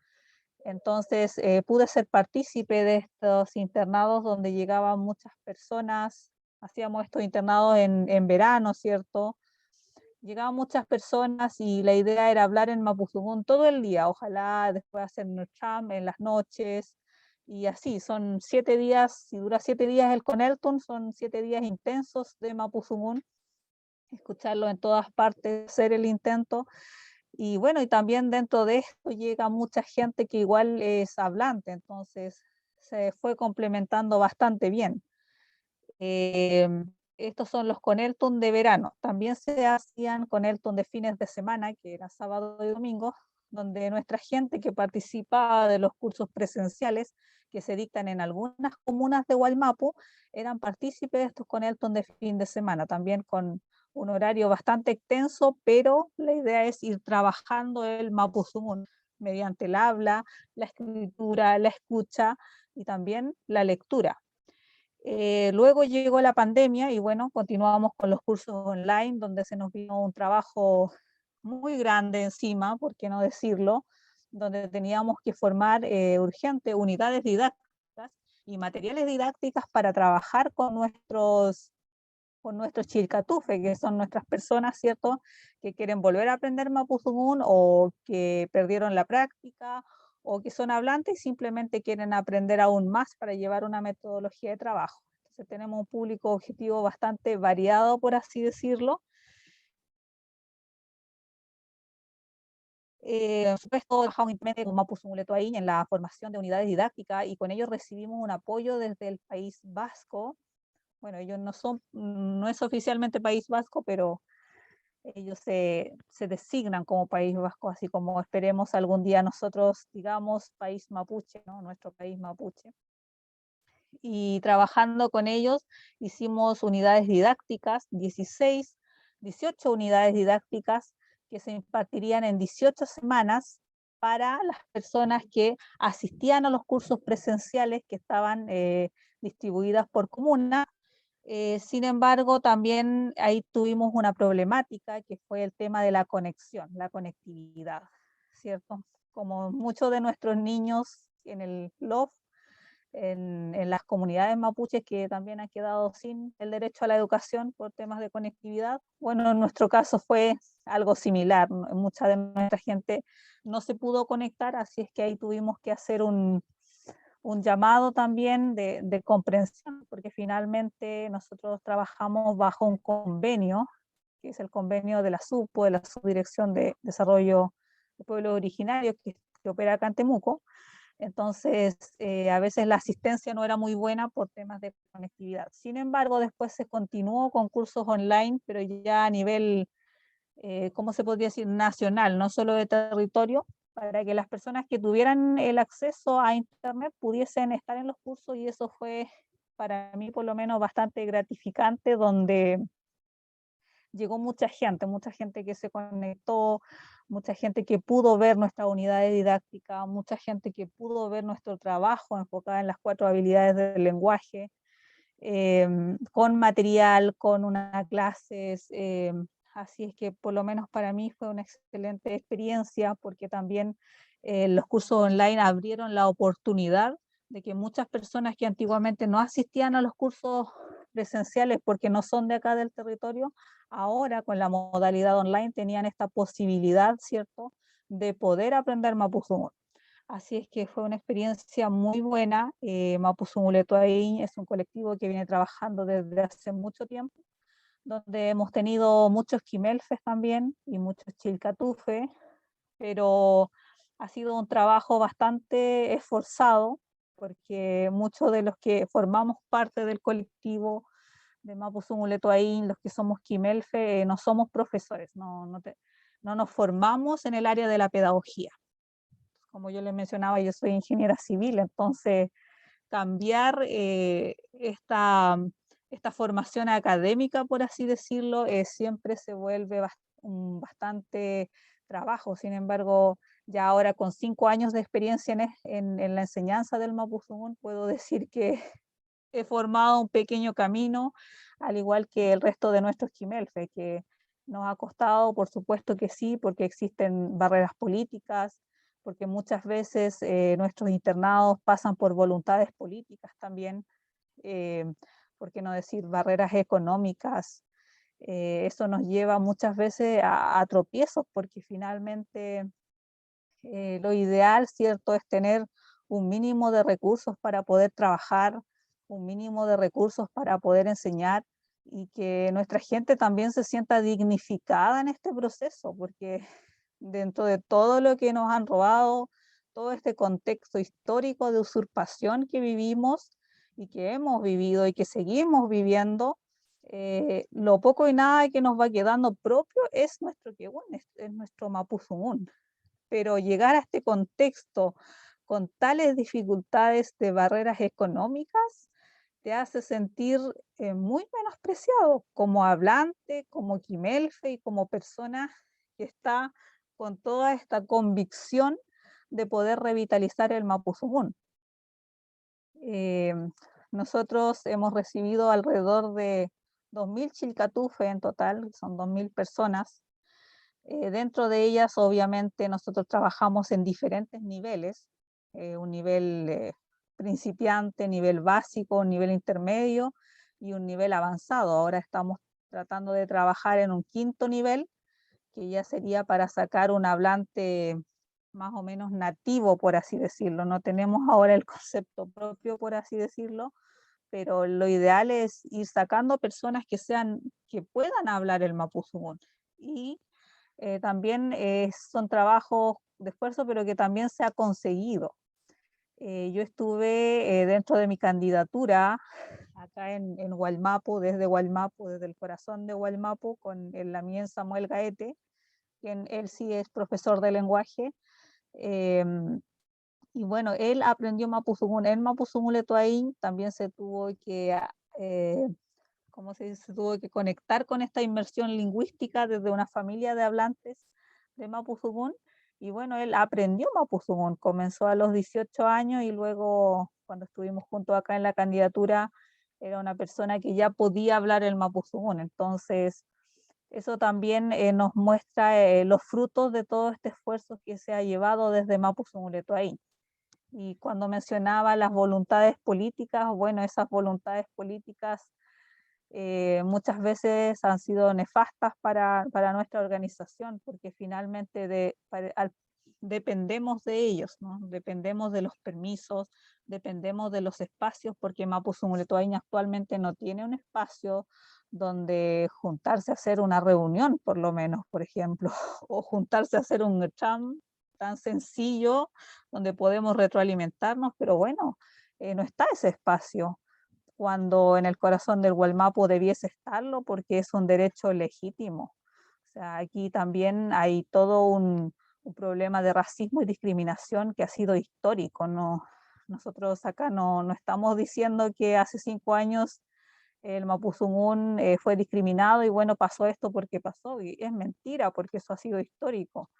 Entonces pude ser partícipe de estos internados donde llegaban muchas personas. Hacíamos estos internados en verano, ¿cierto? Llegaban muchas personas y la idea era hablar en Mapuzungún todo el día, ojalá después hacer Nurcham en las noches, y así, son 7 días, si dura 7 días el Coneltun, son 7 días intensos de Mapuzungún, escucharlo en todas partes, hacer el intento, y bueno, y también dentro de esto llega mucha gente que igual es hablante, entonces se fue complementando bastante bien. Estos son los Coneltun de verano. También se hacían Coneltun de fines de semana, que era sábado y domingo, donde nuestra gente que participaba de los cursos presenciales que se dictan en algunas comunas de Wallmapu, eran partícipes de estos Coneltun de fin de semana, también con un horario bastante extenso, pero la idea es ir trabajando el Mapuzungún mediante el habla, la escritura, la escucha y también la lectura. Luego llegó la pandemia y bueno, continuamos con los cursos online, donde se nos vino un trabajo muy grande encima, por qué no decirlo, donde teníamos que formar urgente unidades didácticas y materiales didácticas para trabajar con nuestros chilcatufe, que son nuestras personas, ¿cierto?, que quieren volver a aprender Mapuzungún o que perdieron la práctica o que son hablantes y simplemente quieren aprender aún más para llevar una metodología de trabajo. Entonces tenemos un público objetivo bastante variado, por así decirlo. Por supuesto, trabajamos íntimamente con Mapuzungún Letuaín en la formación de unidades didácticas y con ellos recibimos un apoyo desde el País Vasco. Bueno, ellos no es oficialmente País Vasco, pero ellos se designan como País Vasco, así como esperemos algún día nosotros digamos País Mapuche, ¿no? Nuestro país mapuche. Y trabajando con ellos hicimos unidades didácticas, 18 unidades didácticas que se impartirían en 18 semanas para las personas que asistían a los cursos presenciales que estaban distribuidas por comuna. Sin embargo, también ahí tuvimos una problemática que fue el tema de la conexión, la conectividad, ¿cierto? Como muchos de nuestros niños en el LOF, en las comunidades mapuches que también han quedado sin el derecho a la educación por temas de conectividad. Bueno, en nuestro caso fue algo similar, mucha de nuestra gente no se pudo conectar, así es que ahí tuvimos que hacer un llamado también de comprensión, porque finalmente nosotros trabajamos bajo un convenio, que es el convenio de la SUPO, de la Subdirección de Desarrollo de Pueblos Originarios, que opera acá en Temuco. Entonces, a veces la asistencia no era muy buena por temas de conectividad. Sin embargo, después se continuó con cursos online, pero ya a nivel, ¿cómo se podría decir? Nacional, no solo de territorio, para que las personas que tuvieran el acceso a Internet pudiesen estar en los cursos, y eso fue para mí por lo menos bastante gratificante, donde llegó mucha gente que se conectó, mucha gente que pudo ver nuestra unidad didáctica, mucha gente que pudo ver nuestro trabajo enfocado en las 4 habilidades del lenguaje, con material, con unas clases, así es que por lo menos para mí fue una excelente experiencia, porque también los cursos online abrieron la oportunidad de que muchas personas que antiguamente no asistían a los cursos presenciales porque no son de acá del territorio, ahora con la modalidad online tenían esta posibilidad, ¿cierto?, de poder aprender Mapuzungún. Así es que fue una experiencia muy buena. Mapuzungún Letuaín es un colectivo que viene trabajando desde hace mucho tiempo, donde hemos tenido muchos quimelfes también y muchos chilcatufe, pero ha sido un trabajo bastante esforzado, porque muchos de los que formamos parte del colectivo de Mapuzungún Letuaín, los que somos quimelfe, no somos profesores, no nos formamos en el área de la pedagogía. Como yo les mencionaba, yo soy ingeniera civil, entonces cambiar esta formación académica, por así decirlo, siempre se vuelve bastante trabajo. Sin embargo, ya ahora con 5 años de experiencia en la enseñanza del Mapuzungún, puedo decir que he formado un pequeño camino, al igual que el resto de nuestros Quimelfe, que nos ha costado, por supuesto que sí, porque existen barreras políticas, porque muchas veces nuestros internados pasan por voluntades políticas también, por qué no decir barreras económicas. Eso nos lleva muchas veces a tropiezos, porque finalmente lo ideal, ¿cierto?, es tener un mínimo de recursos para poder trabajar, un mínimo de recursos para poder enseñar y que nuestra gente también se sienta dignificada en este proceso, porque dentro de todo lo que nos han robado, todo este contexto histórico de usurpación que vivimos y que hemos vivido y que seguimos viviendo, lo poco y nada que nos va quedando propio es nuestro Quehuen, es nuestro Mapuzungún. Pero llegar a este contexto con tales dificultades de barreras económicas te hace sentir muy menospreciado como hablante, como Quimelfe y como persona que está con toda esta convicción de poder revitalizar el Mapuzungún. Nosotros hemos recibido alrededor de 2.000 chilcatufe en total, son 2.000 personas. Dentro de ellas, obviamente, nosotros trabajamos en diferentes niveles, un nivel principiante, nivel básico, nivel intermedio y un nivel avanzado. Ahora estamos tratando de trabajar en un quinto nivel, que ya sería para sacar un hablante más o menos nativo, por así decirlo. No tenemos ahora el concepto propio, por así decirlo, pero lo ideal es ir sacando personas que puedan hablar el mapuzungún. Y también son trabajos de esfuerzo, pero que también se ha conseguido. Yo estuve dentro de mi candidatura acá en Hualmapu, desde el corazón de Hualmapu, con el Lamien Samuel Gaete, quien él sí es profesor de lenguaje. Y bueno, él aprendió Mapuzungún. En Mapuzungún Letuaín también se tuvo que ¿cómo se dice? Se tuvo que conectar con esta inmersión lingüística desde una familia de hablantes de Mapuzungún. Y bueno, él aprendió Mapuzungún, comenzó a los 18 años y luego cuando estuvimos juntos acá en la candidatura, era una persona que ya podía hablar el Mapuzungún. Entonces, eso también nos muestra los frutos de todo este esfuerzo que se ha llevado desde Mapuzungún Letuaín. Y cuando mencionaba las voluntades políticas, bueno, esas voluntades políticas muchas veces han sido nefastas para nuestra organización, porque finalmente dependemos de ellos, ¿no? Dependemos de los permisos, dependemos de los espacios, porque Mapuzungún Letuaín actualmente no tiene un espacio donde juntarse a hacer una reunión, por lo menos, por ejemplo, o juntarse a hacer un cham tan sencillo donde podemos retroalimentarnos, pero bueno, no está ese espacio cuando en el corazón del Hualmapu debiese estarlo porque es un derecho legítimo. O sea, aquí también hay todo un problema de racismo y discriminación que ha sido histórico. Nosotros acá no estamos diciendo que hace 5 años el Mapuzungún fue discriminado y bueno, pasó esto porque pasó, y es mentira porque eso ha sido histórico.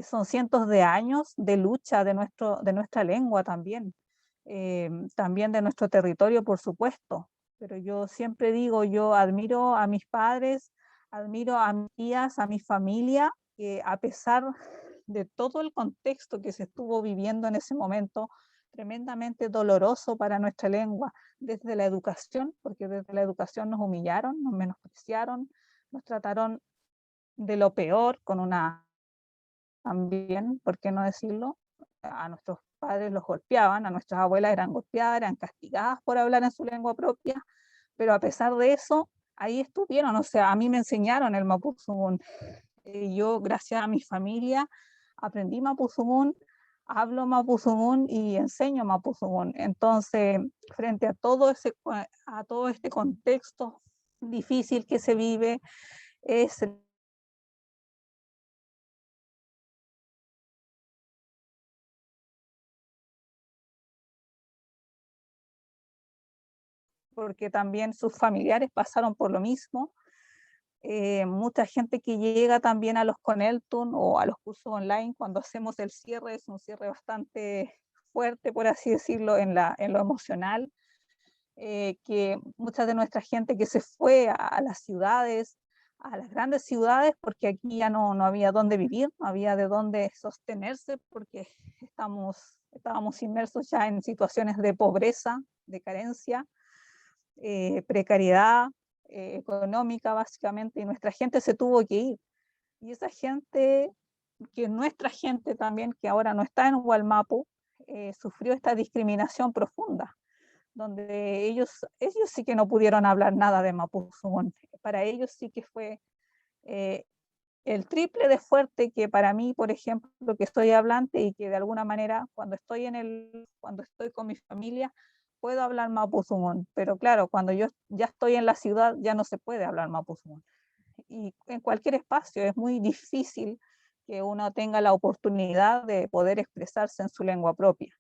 Son cientos de años de lucha de nuestra lengua también. También de nuestro territorio, por supuesto, pero yo siempre digo, yo admiro a mis padres, admiro a mis tías, a mi familia, que a pesar de todo el contexto que se estuvo viviendo en ese momento, tremendamente doloroso para nuestra lengua, desde la educación, porque desde la educación nos humillaron, nos menospreciaron, nos trataron de lo peor, también, ¿por qué no decirlo? A nuestros padres los golpeaban, a nuestras abuelas eran golpeadas, eran castigadas por hablar en su lengua propia, pero a pesar de eso, ahí estuvieron, o sea, a mí me enseñaron el Mapuzungún. Yo, gracias a mi familia, aprendí Mapuzungún, hablo Mapuzungún y enseño Mapuzungún. Entonces, frente a todo este contexto difícil que se vive, es porque también sus familiares pasaron por lo mismo. Mucha gente que llega también a los Coneltun o a los cursos online, cuando hacemos el cierre, es un cierre bastante fuerte, por así decirlo, en lo emocional. que mucha de nuestra gente que se fue a las ciudades, a las grandes ciudades, porque aquí ya no había dónde vivir, no había de dónde sostenerse, porque estábamos inmersos ya en situaciones de pobreza, de carencia, precariedad económica básicamente, y nuestra gente se tuvo que ir. Y esa gente, que nuestra gente también, que ahora no está en Wallmapu, sufrió esta discriminación profunda, donde ellos sí que no pudieron hablar nada de Mapuzungún. Para ellos sí que fue el triple de fuerte que para mí, por ejemplo, que soy hablante y que de alguna manera cuando estoy con mi familia puedo hablar Mapuzungún, pero claro, cuando yo ya estoy en la ciudad ya no se puede hablar Mapuzungún. Y en cualquier espacio es muy difícil que uno tenga la oportunidad de poder expresarse en su lengua propia.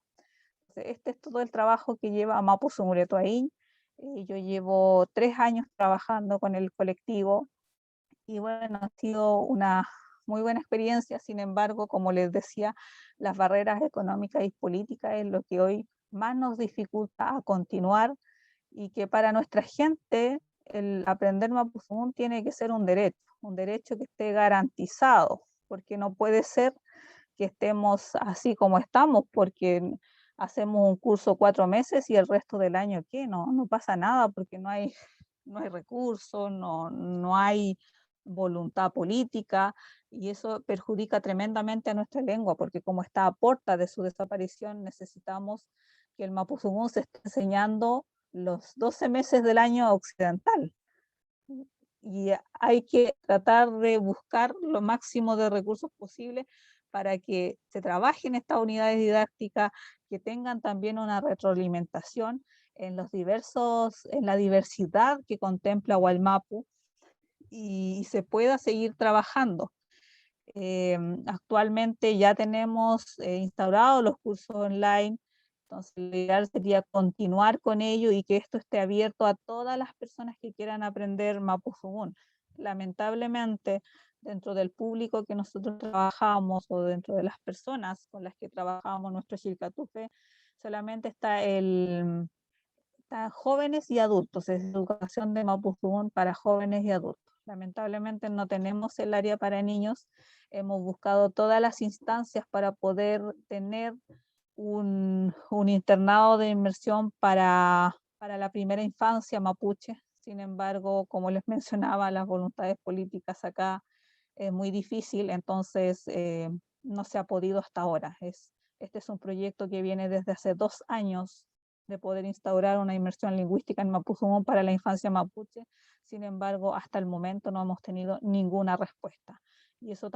Este es todo el trabajo que lleva Mapuzungún Etuaín. Yo llevo 3 años trabajando con el colectivo y bueno, ha sido una muy buena experiencia. Sin embargo, como les decía, las barreras económicas y políticas es lo que hoy más nos dificulta a continuar, y que para nuestra gente el aprender Mapuzungún tiene que ser un derecho que esté garantizado, porque no puede ser que estemos así como estamos, porque hacemos un curso 4 meses y el resto del año, ¿qué? No pasa nada, porque no hay recursos, no hay voluntad política, y eso perjudica tremendamente a nuestra lengua, porque como está a puerta de su desaparición, necesitamos que el Mapuzungún se esté enseñando los 12 meses del año occidental. Y hay que tratar de buscar lo máximo de recursos posibles para que se trabaje en estas unidades didácticas, que tengan también una retroalimentación en la diversidad que contempla Wallmapu, y se pueda seguir trabajando. Actualmente ya tenemos instaurados los cursos online, entonces lo ideal sería continuar con ello y que esto esté abierto a todas las personas que quieran aprender Mapuzungún. Lamentablemente, dentro del público que nosotros trabajamos o dentro de las personas con las que trabajamos nuestro Xilcatufe, solamente están jóvenes y adultos, es educación de Mapuzungún para jóvenes y adultos. Lamentablemente no tenemos el área para niños. Hemos buscado todas las instancias para poder tener un internado de inmersión para la primera infancia mapuche. Sin embargo, como les mencionaba, las voluntades políticas acá es muy difícil, entonces no se ha podido hasta ahora. Este es un proyecto que viene desde hace 2 años, de poder instaurar una inmersión lingüística en Mapuzungún para la infancia mapuche. Sin embargo, hasta el momento no hemos tenido ninguna respuesta. Y eso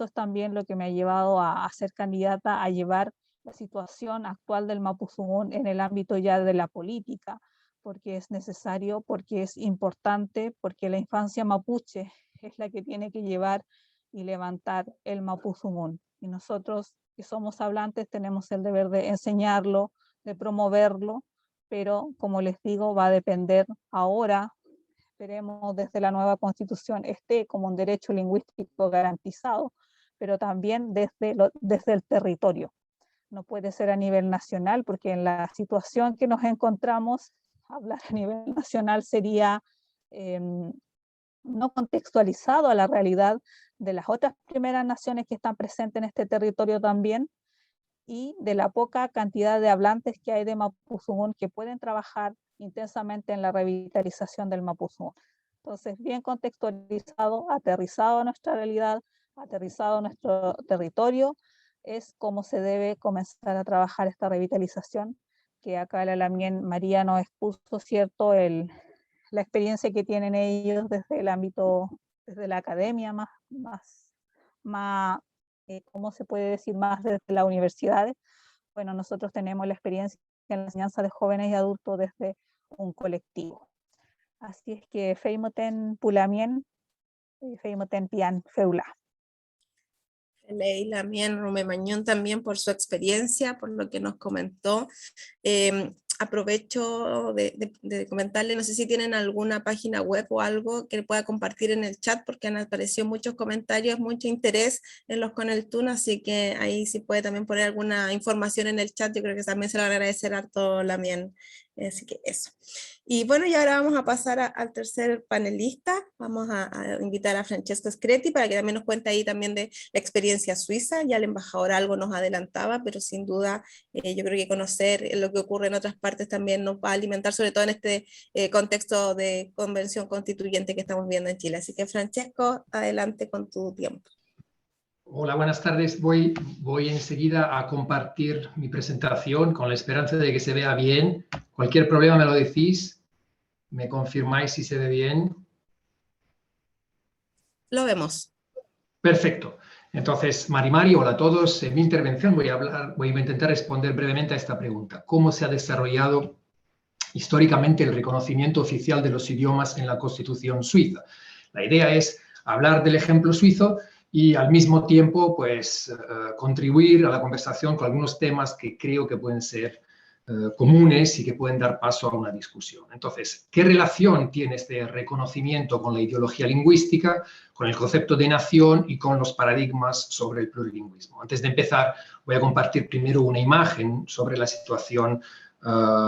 es también lo que me ha llevado a ser candidata a llevar la situación actual del Mapuzungún en el ámbito ya de la política, porque es necesario, porque es importante, porque la infancia mapuche es la que tiene que llevar y levantar el Mapuzungún. Y nosotros que somos hablantes tenemos el deber de enseñarlo, de promoverlo, pero como les digo, va a depender ahora, esperemos desde la nueva constitución esté como un derecho lingüístico garantizado, pero también desde el territorio. No puede ser a nivel nacional, porque en la situación que nos encontramos, hablar a nivel nacional sería no contextualizado a la realidad de las otras primeras naciones que están presentes en este territorio también, y de la poca cantidad de hablantes que hay de Mapuzungún que pueden trabajar intensamente en la revitalización del Mapuzungún. Entonces, bien contextualizado, aterrizado a nuestra realidad, aterrizado a nuestro territorio, es como se debe comenzar a trabajar esta revitalización, que acá la Lamien María nos expuso, ¿cierto?, la experiencia que tienen ellos desde el ámbito, desde la academia, ¿cómo se puede decir?, más desde las universidades. Bueno, nosotros tenemos la experiencia en la enseñanza de jóvenes y adultos desde un colectivo. Así es que Feimoten Pulamien, Feimoten Pian Feula. Leila Mien Rumemañón también por su experiencia, por lo que nos comentó. Aprovecho de comentarle, no sé si tienen alguna página web o algo que pueda compartir en el chat, porque han aparecido muchos comentarios, mucho interés en los Coneltún, así que ahí sí puede también poner alguna información en el chat. Yo creo que también se lo va a agradecer harto Lamien Así que eso. Y bueno, y ahora vamos a pasar al tercer panelista. Vamos a invitar a Francesco Scretti para que también nos cuente ahí también de la experiencia suiza. Ya el embajador algo nos adelantaba, pero sin duda yo creo que conocer lo que ocurre en otras partes también nos va a alimentar, sobre todo en este contexto de convención constituyente que estamos viendo en Chile. Así que Francesco, adelante con tu tiempo. Hola, buenas tardes. Voy enseguida a compartir mi presentación con la esperanza de que se vea bien. Cualquier problema me lo decís, me confirmáis si se ve bien. Lo vemos. Perfecto. Entonces, Mari, hola a todos. En mi intervención voy a intentar responder brevemente a esta pregunta. ¿Cómo se ha desarrollado históricamente el reconocimiento oficial de los idiomas en la Constitución suiza? La idea es hablar del ejemplo suizo y al mismo tiempo pues, contribuir a la conversación con algunos temas que creo que pueden ser comunes y que pueden dar paso a una discusión. Entonces, ¿qué relación tiene este reconocimiento con la ideología lingüística, con el concepto de nación y con los paradigmas sobre el plurilingüismo? Antes de empezar, voy a compartir primero una imagen sobre la situación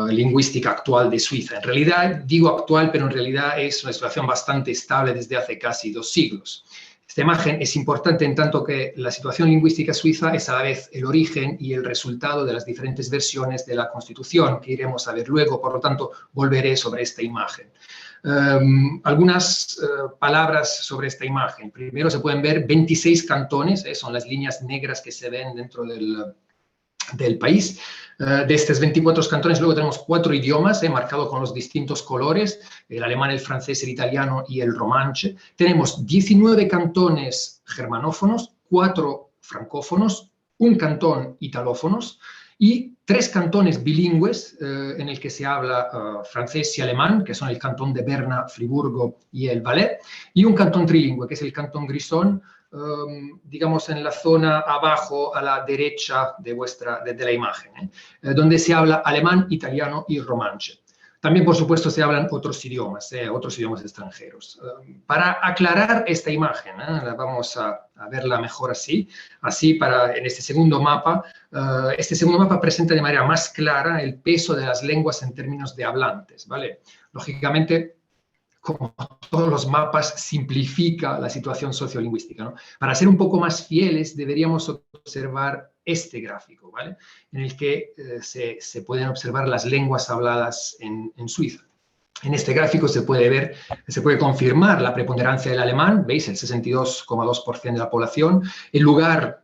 lingüística actual de Suiza. En realidad, digo actual, pero en realidad es una situación bastante estable desde hace casi 2 siglos. Esta imagen es importante en tanto que la situación lingüística suiza es a la vez el origen y el resultado de las diferentes versiones de la Constitución, que iremos a ver luego, por lo tanto, volveré sobre esta imagen. Algunas palabras sobre esta imagen. Primero se pueden ver 26 cantones, son las líneas negras que se ven dentro del país. De estos 24 cantones luego tenemos 4 idiomas marcados con los distintos colores, el alemán, el francés, el italiano y el romanche. Tenemos 19 cantones germanófonos, 4 francófonos, 1 cantón italófonos y 3 cantones bilingües en el que se habla francés y alemán, que son el cantón de Berna, Friburgo y el Valais, y 1 cantón trilingüe, que es el cantón Grisón, digamos en la zona abajo a la derecha de la imagen, donde se habla alemán, italiano y romanche. También, por supuesto, se hablan otros idiomas extranjeros. Para aclarar esta imagen, vamos a verla mejor así en este segundo mapa. Este segundo mapa presenta de manera más clara el peso de las lenguas en términos de hablantes, ¿vale? Lógicamente, como todos los mapas, simplifica la situación sociolingüística, ¿no? Para ser un poco más fieles, deberíamos observar este gráfico, ¿vale? En el que se pueden observar las lenguas habladas en Suiza. En este gráfico se puede confirmar la preponderancia del alemán, veis, el 62,2% de la población, el lugar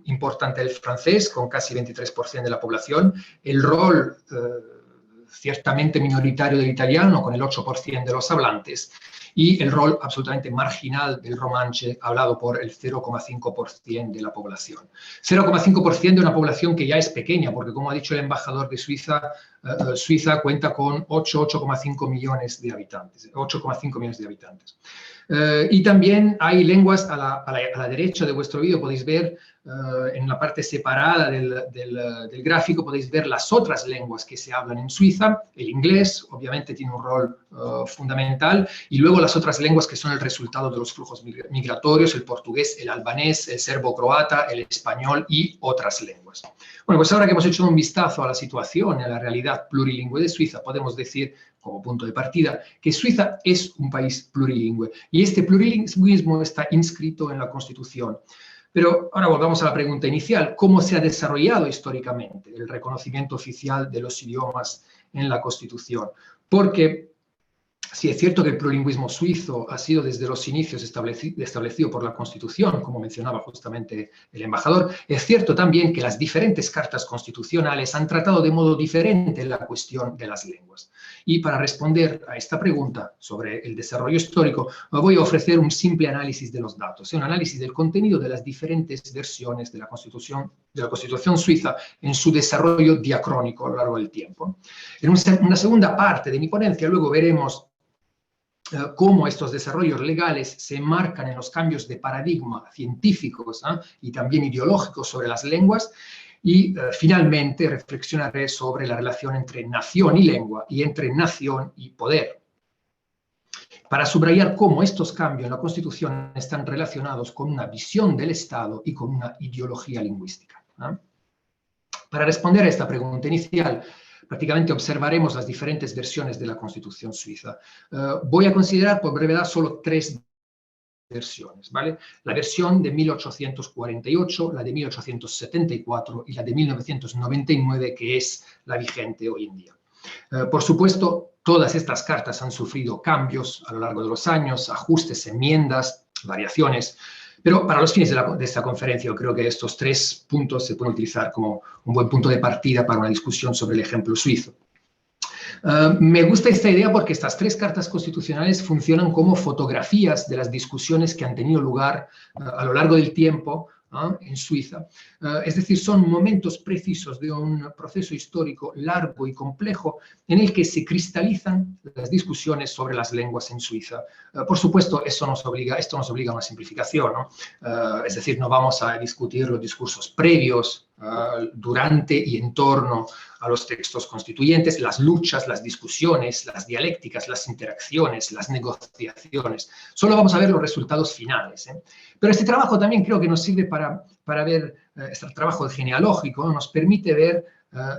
importante del francés, con casi 23% de la población, el rol ciertamente minoritario del italiano, con el 8% de los hablantes, y el rol absolutamente marginal del romanche, hablado por el 0,5% de la población. 0,5% de una población que ya es pequeña, porque como ha dicho el embajador de Suiza, Suiza cuenta con 8,5 millones de habitantes. Y también hay lenguas a la derecha de vuestro vídeo, podéis ver en la parte separada del gráfico, podéis ver las otras lenguas que se hablan en Suiza. El inglés, obviamente, tiene un rol fundamental, y luego las otras lenguas que son el resultado de los flujos migratorios, el portugués, el albanés, el serbo-croata, el español y otras lenguas. Bueno, pues ahora que hemos hecho un vistazo a la situación, a la realidad plurilingüe de Suiza, podemos decir, como punto de partida, que Suiza es un país plurilingüe, y este plurilingüismo está inscrito en la Constitución. Pero ahora volvamos a la pregunta inicial: ¿cómo se ha desarrollado históricamente el reconocimiento oficial de los idiomas en la Constitución? Porque sí es cierto que el plurilingüismo suizo ha sido desde los inicios establecido por la Constitución, como mencionaba justamente el embajador, es cierto también que las diferentes cartas constitucionales han tratado de modo diferente la cuestión de las lenguas. Y para responder a esta pregunta sobre el desarrollo histórico, voy a ofrecer un simple análisis de los datos, un análisis del contenido de las diferentes versiones de la Constitución suiza en su desarrollo diacrónico a lo largo del tiempo. En una segunda parte de mi ponencia luego veremos cómo estos desarrollos legales se enmarcan en los cambios de paradigma científicos y también ideológicos sobre las lenguas, y finalmente reflexionaré sobre la relación entre nación y lengua y entre nación y poder, para subrayar cómo estos cambios en la Constitución están relacionados con una visión del Estado y con una ideología lingüística. Para responder a esta pregunta inicial, prácticamente observaremos las diferentes versiones de la Constitución suiza. Voy a considerar por brevedad solo 3 versiones, ¿vale? La versión de 1848, la de 1874 y la de 1999, que es la vigente hoy en día. Por supuesto, todas estas cartas han sufrido cambios a lo largo de los años, ajustes, enmiendas, variaciones, pero para los fines de esta conferencia yo creo que estos 3 puntos se pueden utilizar como un buen punto de partida para una discusión sobre el ejemplo suizo. Me gusta esta idea porque estas 3 cartas constitucionales funcionan como fotografías de las discusiones que han tenido lugar a lo largo del tiempo en Suiza. Es decir, son momentos precisos de un proceso histórico largo y complejo en el que se cristalizan las discusiones sobre las lenguas en Suiza. Por supuesto, esto nos obliga a una simplificación, ¿no? Es decir, no vamos a discutir los discursos previos, durante y en torno a los textos constituyentes, las luchas, las discusiones, las dialécticas, las interacciones, las negociaciones. Solo vamos a ver los resultados finales, ¿eh? Pero este trabajo también creo que nos sirve para ver, este trabajo genealógico, ¿no? Nos permite ver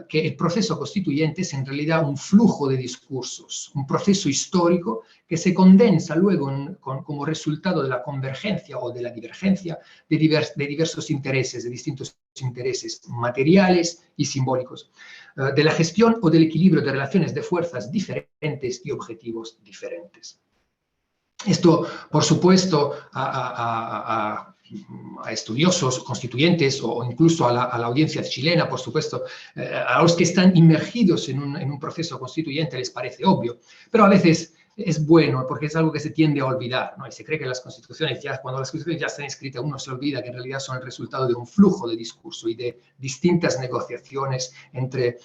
que el proceso constituyente es en realidad un flujo de discursos, un proceso histórico que se condensa luego como resultado de la convergencia o de la divergencia de diversos intereses, de distintos intereses materiales y simbólicos, de la gestión o del equilibrio de relaciones de fuerzas diferentes y objetivos diferentes. Esto, por supuesto, a estudiosos constituyentes o incluso a la audiencia chilena, por supuesto, a los que están inmergidos en un proceso constituyente les parece obvio, pero a veces es bueno porque es algo que se tiende a olvidar, ¿no? Y se cree que las constituciones, cuando las constituciones ya están escritas, uno se olvida que en realidad son el resultado de un flujo de discurso y de distintas negociaciones entre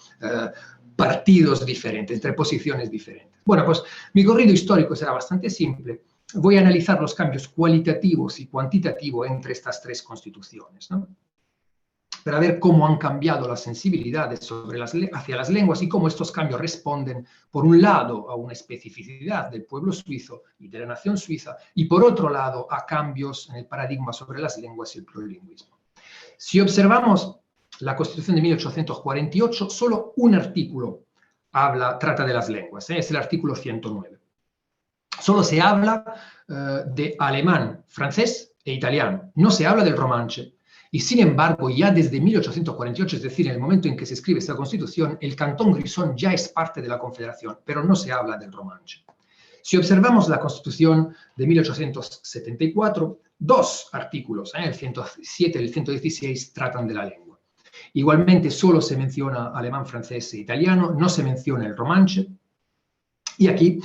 partidos diferentes, entre posiciones diferentes. Bueno, pues mi corrido histórico será bastante simple. Voy a analizar los cambios cualitativos y cuantitativos entre estas 3 constituciones, ¿no? Para ver cómo han cambiado las sensibilidades hacia las lenguas y cómo estos cambios responden, por un lado, a una especificidad del pueblo suizo y de la nación suiza, y por otro lado, a cambios en el paradigma sobre las lenguas y el plurilingüismo. Si observamos la Constitución de 1848, solo un artículo trata de las lenguas, es el artículo 109. Solo se habla de alemán, francés e italiano, no se habla del romanche. Y sin embargo, ya desde 1848, es decir, en el momento en que se escribe esta Constitución, el Cantón Grisón ya es parte de la Confederación, pero no se habla del romanche. Si observamos la Constitución de 1874, 2 artículos, el 107 y el 116, tratan de la lengua. Igualmente, solo se menciona alemán, francés e italiano, no se menciona el romanche. Y aquí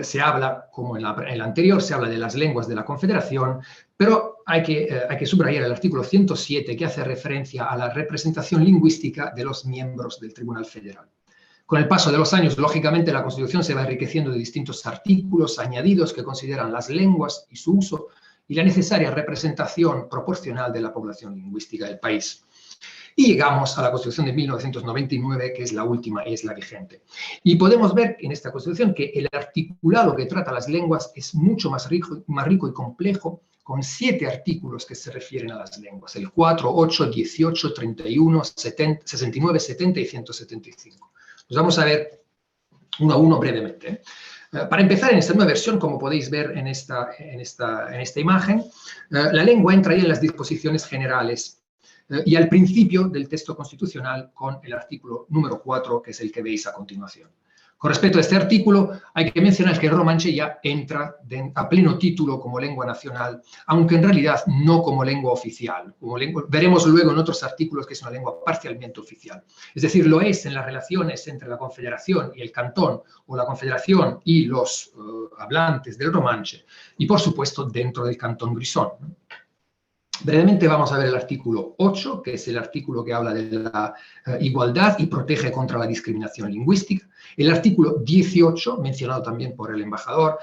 se habla, como en el anterior, se habla de las lenguas de la Confederación, pero hay que subrayar el artículo 107 que hace referencia a la representación lingüística de los miembros del Tribunal Federal. Con el paso de los años, lógicamente, la Constitución se va enriqueciendo de distintos artículos añadidos que consideran las lenguas y su uso y la necesaria representación proporcional de la población lingüística del país. Y llegamos a la Constitución de 1999, que es la última y es la vigente. Y podemos ver en esta Constitución que el articulado que trata las lenguas es mucho más rico y complejo, con 7 artículos que se refieren a las lenguas, el 4, 8, 18, 31, 69, 70 y 175. Los vamos a ver uno a uno brevemente. Para empezar, en esta nueva versión, como podéis ver en esta imagen, la lengua entra ya en las disposiciones generales y al principio del texto constitucional con el artículo número 4, que es el que veis a continuación. Con respecto a este artículo, hay que mencionar que el romanche ya entra a pleno título como lengua nacional, aunque en realidad no como lengua oficial. Veremos luego en otros artículos que es una lengua parcialmente oficial. Es decir, lo es en las relaciones entre la Confederación y el Cantón, o la Confederación y los hablantes del romanche, y por supuesto dentro del Cantón Grisón. Brevemente vamos a ver el artículo 8, que es el artículo que habla de la igualdad y protege contra la discriminación lingüística. El artículo 18, mencionado también por el embajador,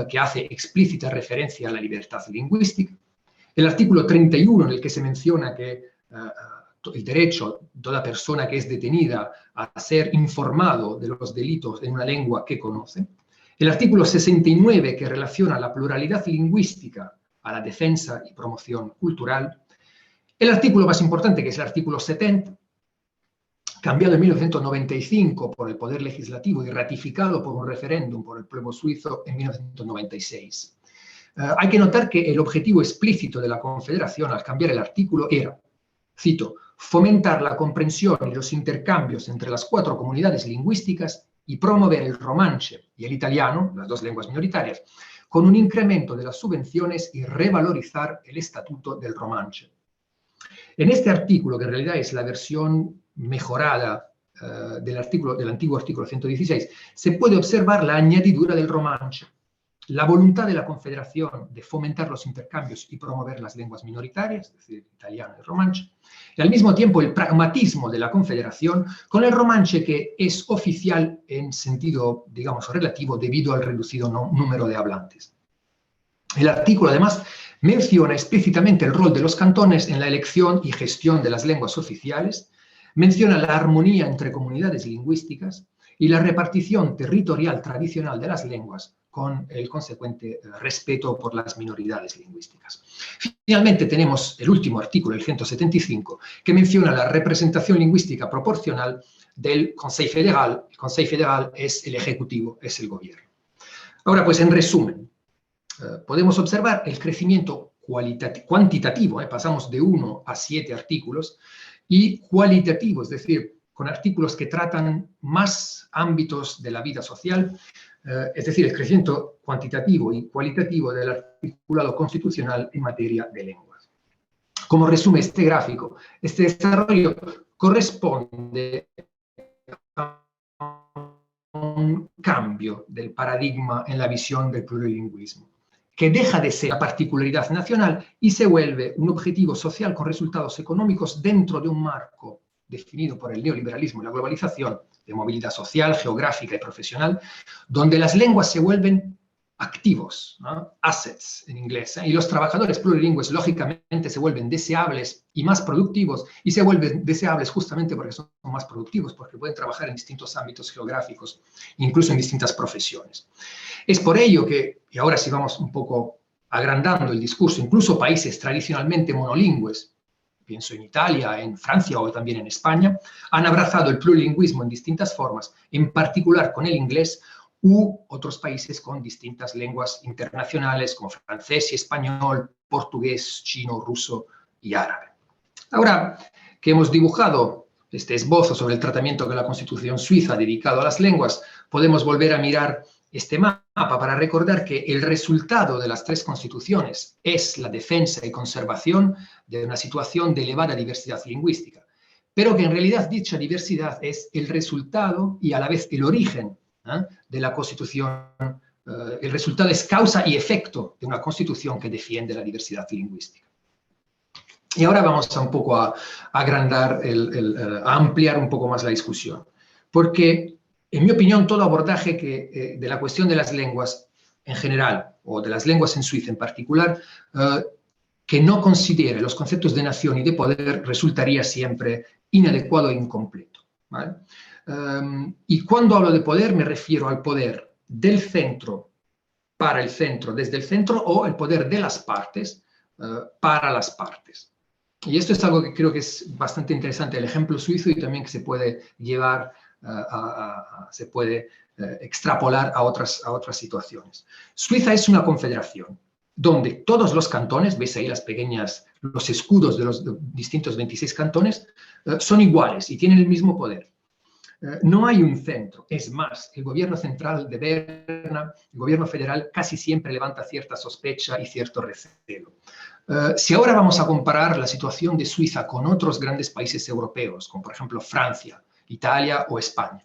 que hace explícita referencia a la libertad lingüística. El artículo 31, en el que se menciona que el derecho de toda persona que es detenida a ser informado de los delitos en una lengua que conoce. El artículo 69, que relaciona la pluralidad lingüística a la defensa y promoción cultural. El artículo más importante, que es el artículo 70, cambiado en 1995 por el Poder Legislativo y ratificado por un referéndum por el pueblo suizo en 1996. Hay que notar que el objetivo explícito de la Confederación al cambiar el artículo era, cito, fomentar la comprensión y los intercambios entre las 4 comunidades lingüísticas y promover el romanche y el italiano, las 2 lenguas minoritarias, con un incremento de las subvenciones y revalorizar el estatuto del romanche. En este artículo, que en realidad es la versión mejorada del antiguo artículo 116, se puede observar la añadidura del romanche, la voluntad de la Confederación de fomentar los intercambios y promover las lenguas minoritarias, es decir, el italiano y el romanche, y al mismo tiempo el pragmatismo de la Confederación con el romanche, que es oficial en sentido, digamos, relativo debido al reducido número de hablantes. El artículo, además, menciona explícitamente el rol de los cantones en la elección y gestión de las lenguas oficiales, menciona la armonía entre comunidades lingüísticas y la repartición territorial tradicional de las lenguas, con el consecuente respeto por las minoridades lingüísticas. Finalmente tenemos el último artículo, el 175, que menciona la representación lingüística proporcional del Consejo Federal. El Consejo Federal es el Ejecutivo, es el gobierno. Ahora, pues en resumen, podemos observar el crecimiento cuantitativo, pasamos de 1 a 7 artículos, y cualitativo, es decir, con artículos que tratan más ámbitos de la vida social, es decir, el crecimiento cuantitativo y cualitativo del articulado constitucional en materia de lenguas. Como resume este gráfico, este desarrollo corresponde a un cambio del paradigma en la visión del plurilingüismo, que deja de ser la particularidad nacional y se vuelve un objetivo social con resultados económicos dentro de un marco definido por el neoliberalismo y la globalización, de movilidad social, geográfica y profesional, donde las lenguas se vuelven activos, ¿no? Assets en inglés, y los trabajadores plurilingües lógicamente se vuelven deseables y más productivos, y se vuelven deseables justamente porque son más productivos, porque pueden trabajar en distintos ámbitos geográficos, incluso en distintas profesiones. Es por ello que, y ahora si vamos un poco agrandando el discurso, incluso países tradicionalmente monolingües, pienso en Italia, en Francia o también en España, han abrazado el plurilingüismo en distintas formas, en particular con el inglés, u otros países con distintas lenguas internacionales como francés y español, portugués, chino, ruso y árabe. Ahora que hemos dibujado este esbozo sobre el tratamiento que la Constitución suiza ha dedicado a las lenguas, podemos volver a mirar este mapa para recordar que el resultado de las 3 constituciones es la defensa y conservación de una situación de elevada diversidad lingüística, pero que en realidad dicha diversidad es el resultado y a la vez el origen de la Constitución. El resultado es causa y efecto de una Constitución que defiende la diversidad lingüística. Y ahora vamos a un poco a agrandar, a ampliar un poco más la discusión, porque en mi opinión, todo abordaje de la cuestión de las lenguas en general, o de las lenguas en Suiza en particular, que no considere los conceptos de nación y de poder, resultaría siempre inadecuado e incompleto, ¿vale? Y cuando hablo de poder, me refiero al poder del centro para el centro, desde el centro, o el poder de las partes para las partes. Y esto es algo que creo que es bastante interesante, el ejemplo suizo, y también que se puede llevar se puede extrapolar a otras situaciones. Suiza es una confederación donde todos los cantones, veis ahí los escudos de los distintos 26 cantones, son iguales y tienen el mismo poder. No hay un centro, es más, el gobierno central de Berna, el gobierno federal, casi siempre levanta cierta sospecha y cierto recelo. Si ahora vamos a comparar la situación de Suiza con otros grandes países europeos, como por ejemplo Francia, Italia o España.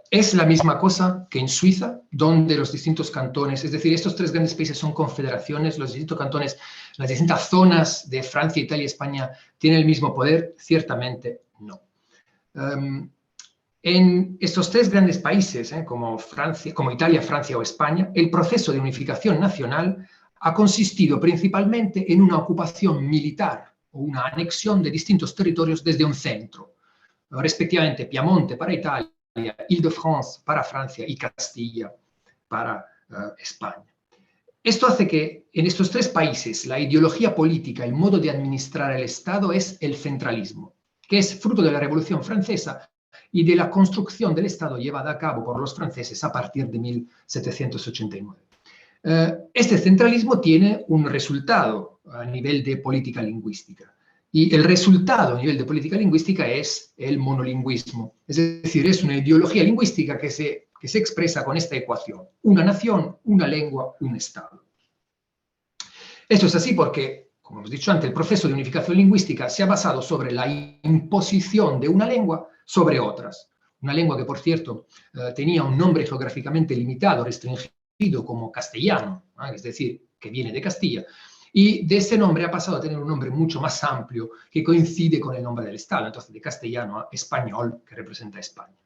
Es la misma cosa que en Suiza, donde los distintos cantones, es decir, estos 3 grandes países son confederaciones, los distintos cantones, las distintas zonas de Francia, Italia y España tienen el mismo poder, ciertamente no. En estos 3 grandes países, como Italia, Francia o España, el proceso de unificación nacional ha consistido principalmente en una ocupación militar o una anexión de distintos territorios desde un centro, respectivamente Piamonte para Italia, Île-de-France para Francia y Castilla para España. Esto hace que en estos 3 países la ideología política, el modo de administrar el Estado es el centralismo. que es fruto de la Revolución Francesa y de la construcción del Estado llevada a cabo por los franceses a partir de 1789. Este centralismo tiene un resultado a nivel de política lingüística. Y el resultado a nivel de política lingüística es el monolingüismo. Es decir, es una ideología lingüística que se expresa con esta ecuación: una nación, una lengua, un Estado. Esto es así porque, como hemos dicho antes, el proceso de unificación lingüística se ha basado sobre la imposición de una lengua sobre otras. Una lengua que, por cierto, tenía un nombre geográficamente limitado, restringido, como castellano, es decir, que viene de Castilla, y de ese nombre ha pasado a tener un nombre mucho más amplio que coincide con el nombre del Estado, entonces de castellano a español, que representa a España.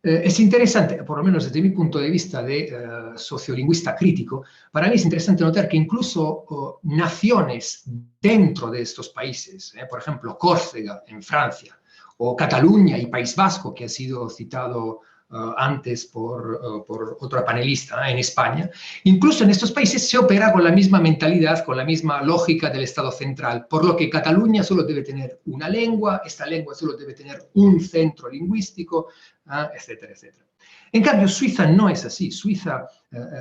Es interesante, por lo menos desde mi punto de vista de sociolingüista crítico, para mí es interesante notar que incluso naciones dentro de estos países, por ejemplo, Córcega en Francia, o Cataluña y País Vasco, que ha sido citado antes por otra panelista en España, incluso en estos países se opera con la misma mentalidad, con la misma lógica del Estado central, por lo que Cataluña solo debe tener una lengua, esta lengua solo debe tener un centro lingüístico, etcétera, etcétera. En cambio, Suiza no es así. Suiza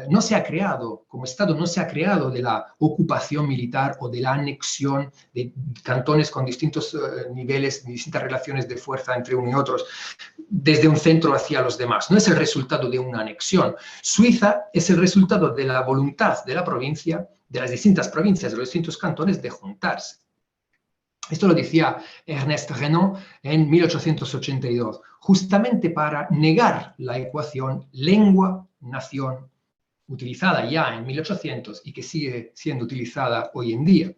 no se ha creado, como Estado, no se ha creado de la ocupación militar o de la anexión de cantones con distintos niveles, distintas relaciones de fuerza entre unos y otros, desde un centro hacia los demás. No es el resultado de una anexión. Suiza es el resultado de la voluntad de la provincia, de las distintas provincias, de los distintos cantones, de juntarse. Esto lo decía Ernest Renan en 1882, justamente para negar la ecuación lengua-nación, utilizada ya en 1800 y que sigue siendo utilizada hoy en día.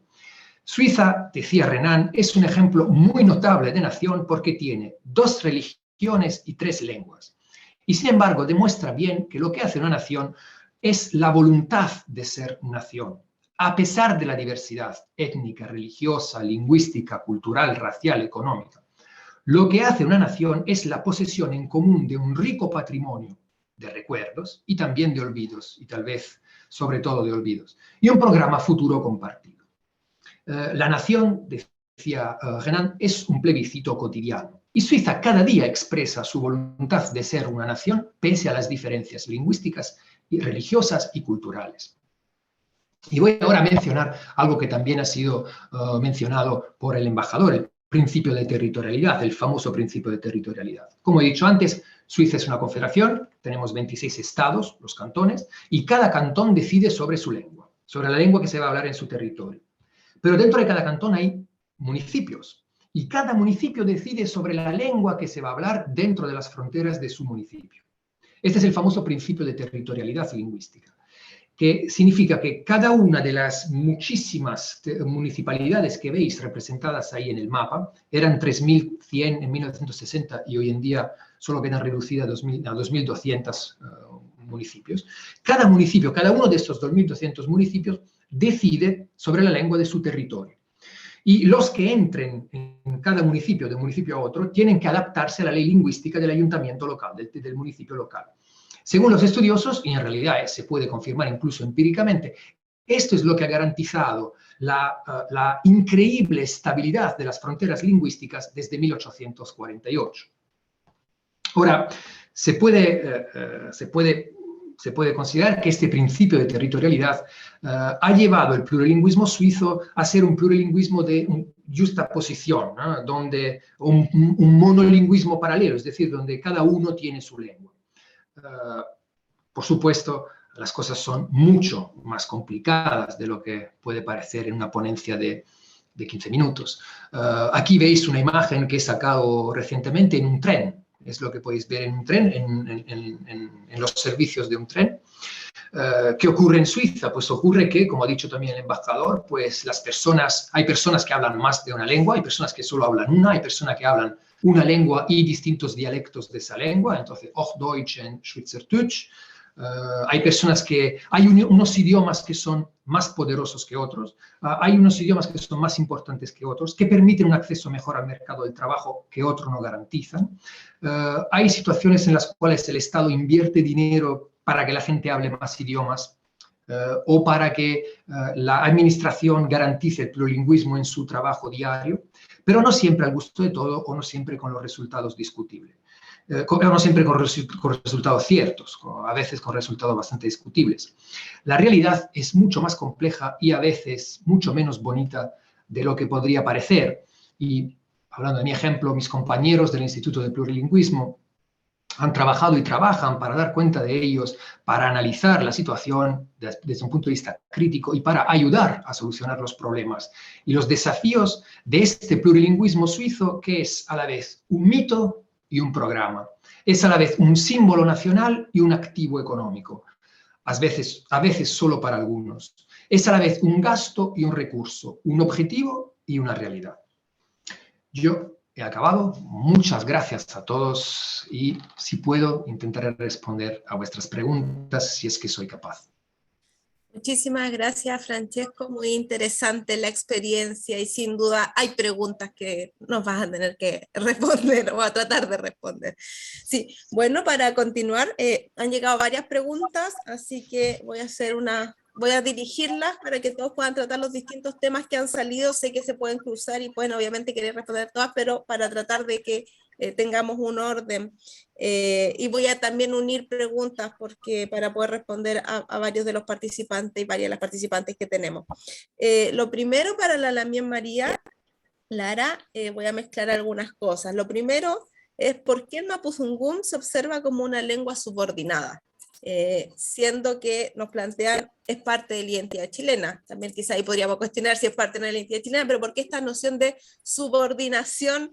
Suiza, decía Renan, es un ejemplo muy notable de nación porque tiene 2 religiones y 3 lenguas. Y sin embargo, demuestra bien que lo que hace una nación es la voluntad de ser nación. A pesar de la diversidad étnica, religiosa, lingüística, cultural, racial, económica. Lo que hace una nación es la posesión en común de un rico patrimonio de recuerdos y también de olvidos, y tal vez sobre todo de olvidos, y un programa futuro compartido. La nación, decía Renan, es un plebiscito cotidiano, y Suiza cada día expresa su voluntad de ser una nación pese a las diferencias lingüísticas, y religiosas y culturales. Y voy ahora a mencionar algo que también ha sido mencionado por el embajador, el principio de territorialidad, el famoso principio de territorialidad. Como he dicho antes, Suiza es una confederación, tenemos 26 estados, los cantones, y cada cantón decide sobre su lengua, sobre la lengua que se va a hablar en su territorio. Pero dentro de cada cantón hay municipios, y cada municipio decide sobre la lengua que se va a hablar dentro de las fronteras de su municipio. Este es el famoso principio de territorialidad lingüística, que significa que cada una de las muchísimas municipalidades que veis representadas ahí en el mapa, eran 3.100 en 1960 y hoy en día solo quedan reducidas a 2.200 municipios. Cada municipio, cada uno de estos 2.200 municipios decide sobre la lengua de su territorio. Y los que entren en cada municipio, de un municipio a otro, tienen que adaptarse a la ley lingüística del ayuntamiento local, del municipio local. Según los estudiosos, y en realidad se puede confirmar incluso empíricamente, esto es lo que ha garantizado la increíble estabilidad de las fronteras lingüísticas desde 1848. Ahora, se puede considerar que este principio de territorialidad ha llevado el plurilingüismo suizo a ser un plurilingüismo de justaposición, ¿no? Donde un monolingüismo paralelo, es decir, donde cada uno tiene su lengua. Por supuesto, las cosas son mucho más complicadas de lo que puede parecer en una ponencia de 15 minutos. Aquí veis una imagen que he sacado recientemente en un tren. Es lo que podéis ver en un tren, en los servicios de un tren. ¿Qué ocurre en Suiza? Pues ocurre que, como ha dicho también el embajador, pues hay personas que hablan más de una lengua, hay personas que solo hablan una, hay personas que hablan una lengua y distintos dialectos de esa lengua, entonces Hochdeutsch y Schweizerdeutsch. Hay unos idiomas que son más poderosos que otros, hay unos idiomas que son más importantes que otros, que permiten un acceso mejor al mercado del trabajo que otros no garantizan. Hay situaciones en las cuales el Estado invierte dinero para que la gente hable más idiomas o para que la administración garantice el plurilingüismo en su trabajo diario. pero no siempre al gusto de todo o no siempre con los resultados discutibles. No siempre con resultados ciertos, a veces con resultados bastante discutibles. La realidad es mucho más compleja y a veces mucho menos bonita de lo que podría parecer. Y hablando de mi ejemplo, mis compañeros del Instituto de Plurilingüismo han trabajado y trabajan para dar cuenta de ellos, para analizar la situación desde un punto de vista crítico y para ayudar a solucionar los problemas y los desafíos de este plurilingüismo suizo, que es a la vez un mito y un programa. Es a la vez un símbolo nacional y un activo económico, a veces solo para algunos. Es a la vez un gasto y un recurso, un objetivo y una realidad. Yo he acabado. Muchas gracias a todos y si puedo intentaré responder a vuestras preguntas si es que soy capaz. Muchísimas gracias, Francesco. Muy interesante la experiencia y sin duda hay preguntas que nos vas a tener que responder o a tratar de responder. Sí, bueno, para continuar, han llegado varias preguntas, así que voy a dirigirlas para que todos puedan tratar los distintos temas que han salido. Sé que se pueden cruzar y pueden obviamente querer responder todas, pero para tratar de que tengamos un orden. Y voy a también unir preguntas para poder responder a varios de los participantes y varias de las participantes que tenemos. Lo primero para la Lamien María Lara, voy a mezclar algunas cosas. Lo primero es por qué el mapuzungún se observa como una lengua subordinada, siendo que nos plantean es parte de la identidad chilena. También quizá ahí podríamos cuestionar si es parte de la identidad chilena, pero ¿por qué esta noción de subordinación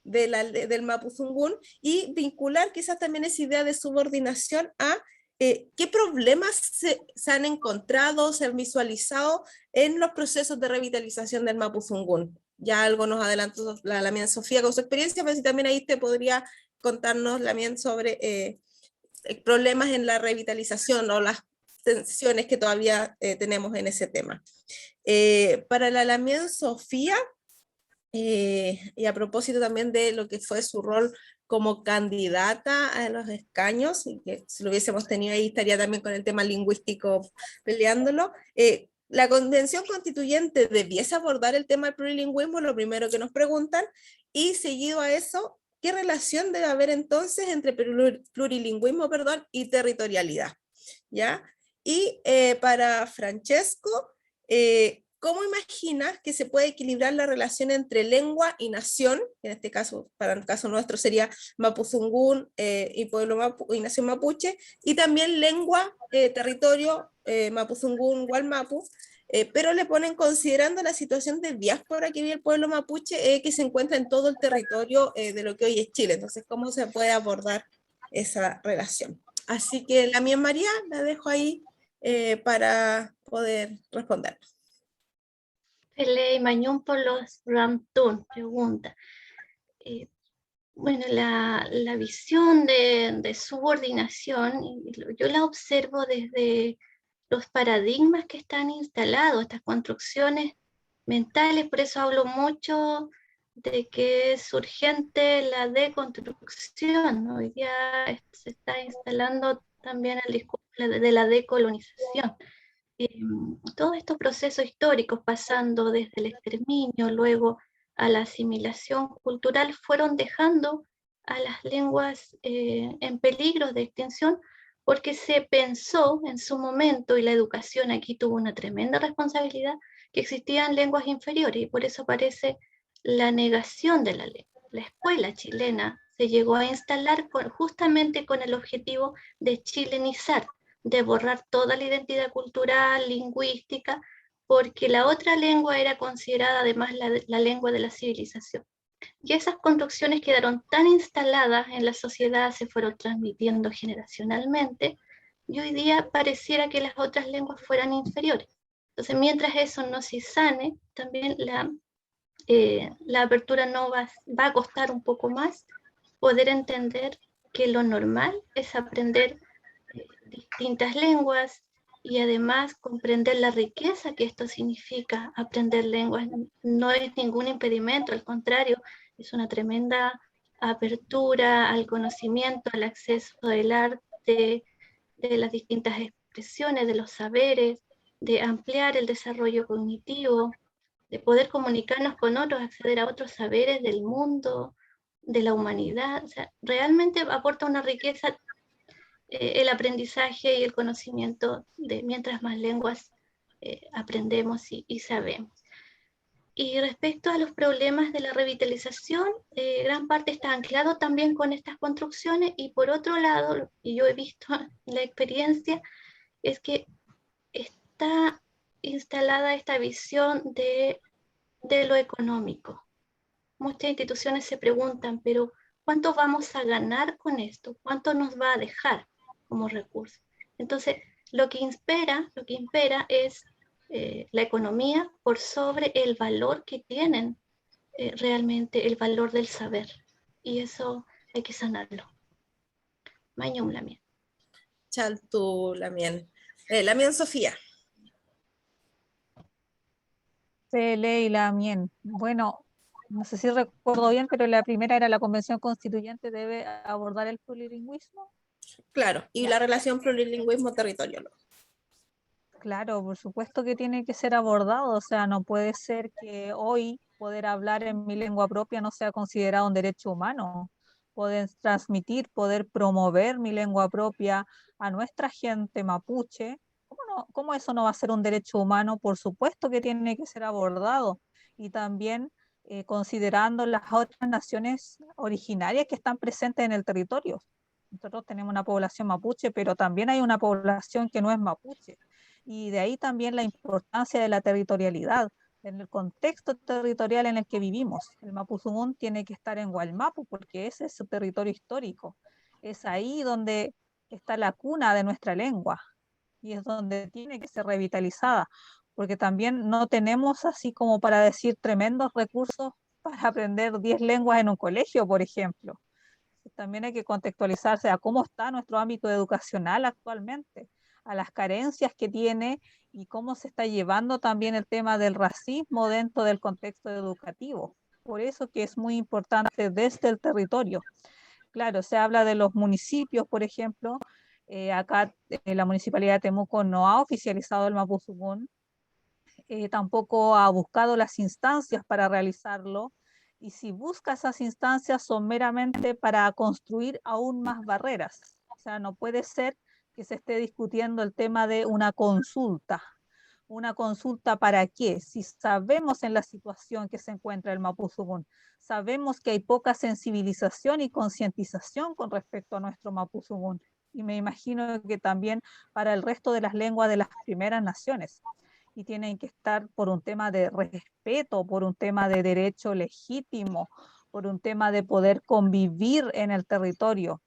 del mapuzungún? Y vincular quizás también esa idea de subordinación a qué problemas se han encontrado, se han visualizado en los procesos de revitalización del mapuzungún. Ya algo nos adelantó la Lamien Sofía con su experiencia, pero si también ahí te podría contarnos, Lamien, sobre problemas en la revitalización o las tensiones que todavía tenemos en ese tema. Para la Lamien Sofía, y a propósito también de lo que fue su rol como candidata a los escaños, y que si lo hubiésemos tenido ahí estaría también con el tema lingüístico peleándolo, la Convención Constituyente debiese abordar el tema del plurilingüismo, lo primero que nos preguntan, y seguido a eso, ¿qué relación debe haber entonces entre plurilingüismo y territorialidad? ¿Ya? Y para Francesco, ¿cómo imaginas que se puede equilibrar la relación entre lengua y nación? En este caso, para el caso nuestro sería Mapuzungún y pueblo y nación mapuche, y también lengua, territorio, Mapuzungún, Gualmapu, pero le ponen considerando la situación de diáspora que vive el pueblo mapuche, que se encuentra en todo el territorio de lo que hoy es Chile. Entonces, ¿cómo se puede abordar esa relación? Así que Lamien María la dejo ahí para poder responder. Pelé Mañón por los Ramtún pregunta. Bueno, la visión de subordinación, yo la observo desde los paradigmas que están instalados, estas construcciones mentales, por eso hablo mucho de que es urgente la deconstrucción, ¿no? Hoy día se está instalando también el discurso de la decolonización. Todos estos procesos históricos, pasando desde el exterminio, luego a la asimilación cultural, fueron dejando a las lenguas en peligro de extinción, porque se pensó en su momento, y la educación aquí tuvo una tremenda responsabilidad, que existían lenguas inferiores, y por eso aparece la negación de la lengua. La escuela chilena se llegó a instalar justamente con el objetivo de chilenizar, de borrar toda la identidad cultural, lingüística, porque la otra lengua era considerada además la lengua de la civilización. Y esas construcciones quedaron tan instaladas en la sociedad, se fueron transmitiendo generacionalmente, y hoy día pareciera que las otras lenguas fueran inferiores. Entonces, mientras eso no se sane, también la apertura no va a costar un poco más poder entender que lo normal es aprender distintas lenguas y además comprender la riqueza que esto significa. Aprender lenguas no es ningún impedimento, al contrario, es una tremenda apertura al conocimiento, al acceso del arte, de las distintas expresiones, de los saberes, de ampliar el desarrollo cognitivo, de poder comunicarnos con otros, acceder a otros saberes del mundo, de la humanidad. O sea, realmente aporta una riqueza el aprendizaje y el conocimiento de mientras más lenguas aprendemos y sabemos. Y respecto a los problemas de la revitalización, gran parte está anclado también con estas construcciones, y por otro lado, y yo he visto la experiencia, es que está instalada esta visión de lo económico. Muchas instituciones se preguntan, pero ¿cuánto vamos a ganar con esto? ¿Cuánto nos va a dejar como recurso? Entonces, lo que impera es la economía por sobre el valor que tienen realmente, el valor del saber. Y eso hay que sanarlo. Mañum Lamien. Chaltu Lamien. Lamien Sofía. Ley Lamien. Bueno, no sé si recuerdo bien, pero la primera era la Convención Constituyente debe abordar el plurilingüismo. Claro, y Ya. la relación plurilingüismo-territorio. Claro, por supuesto que tiene que ser abordado, o sea, no puede ser que hoy poder hablar en mi lengua propia no sea considerado un derecho humano. Poder transmitir, poder promover mi lengua propia a nuestra gente mapuche, ¿cómo eso no va a ser un derecho humano? Por supuesto que tiene que ser abordado. Y también considerando las otras naciones originarias que están presentes en el territorio. Nosotros tenemos una población mapuche, pero también hay una población que no es mapuche. Y de ahí también la importancia de la territorialidad, en el contexto territorial en el que vivimos. El Mapuzungún tiene que estar en Gualmapu porque ese es su territorio histórico. Es ahí donde está la cuna de nuestra lengua y es donde tiene que ser revitalizada, porque también no tenemos así como para decir tremendos recursos para aprender 10 lenguas en un colegio, por ejemplo. También hay que contextualizarse a cómo está nuestro ámbito educacional actualmente, a las carencias que tiene y cómo se está llevando también el tema del racismo dentro del contexto educativo. Por eso que es muy importante desde el territorio. Claro, se habla de los municipios, por ejemplo. Acá la Municipalidad de Temuco no ha oficializado el Mapuzungún, tampoco ha buscado las instancias para realizarlo, y si busca esas instancias son meramente para construir aún más barreras. O sea, no puede ser que se esté discutiendo el tema de una consulta. ¿Una consulta para qué? Si sabemos en la situación que se encuentra el Mapuzungún, sabemos que hay poca sensibilización y concientización con respecto a nuestro Mapuzungún, y me imagino que también para el resto de las lenguas de las primeras naciones, y tienen que estar por un tema de respeto, por un tema de derecho legítimo, por un tema de poder convivir en el territorio.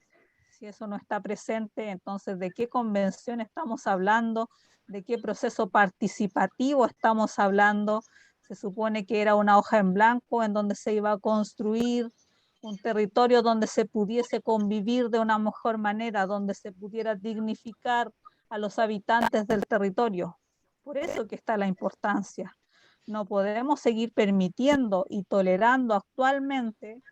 Si eso no está presente, entonces, ¿de qué convención estamos hablando? ¿De qué proceso participativo estamos hablando? Se supone que era una hoja en blanco en donde se iba a construir un territorio donde se pudiese convivir de una mejor manera, donde se pudiera dignificar a los habitantes del territorio. Por eso que está la importancia. No podemos seguir permitiendo y tolerando actualmente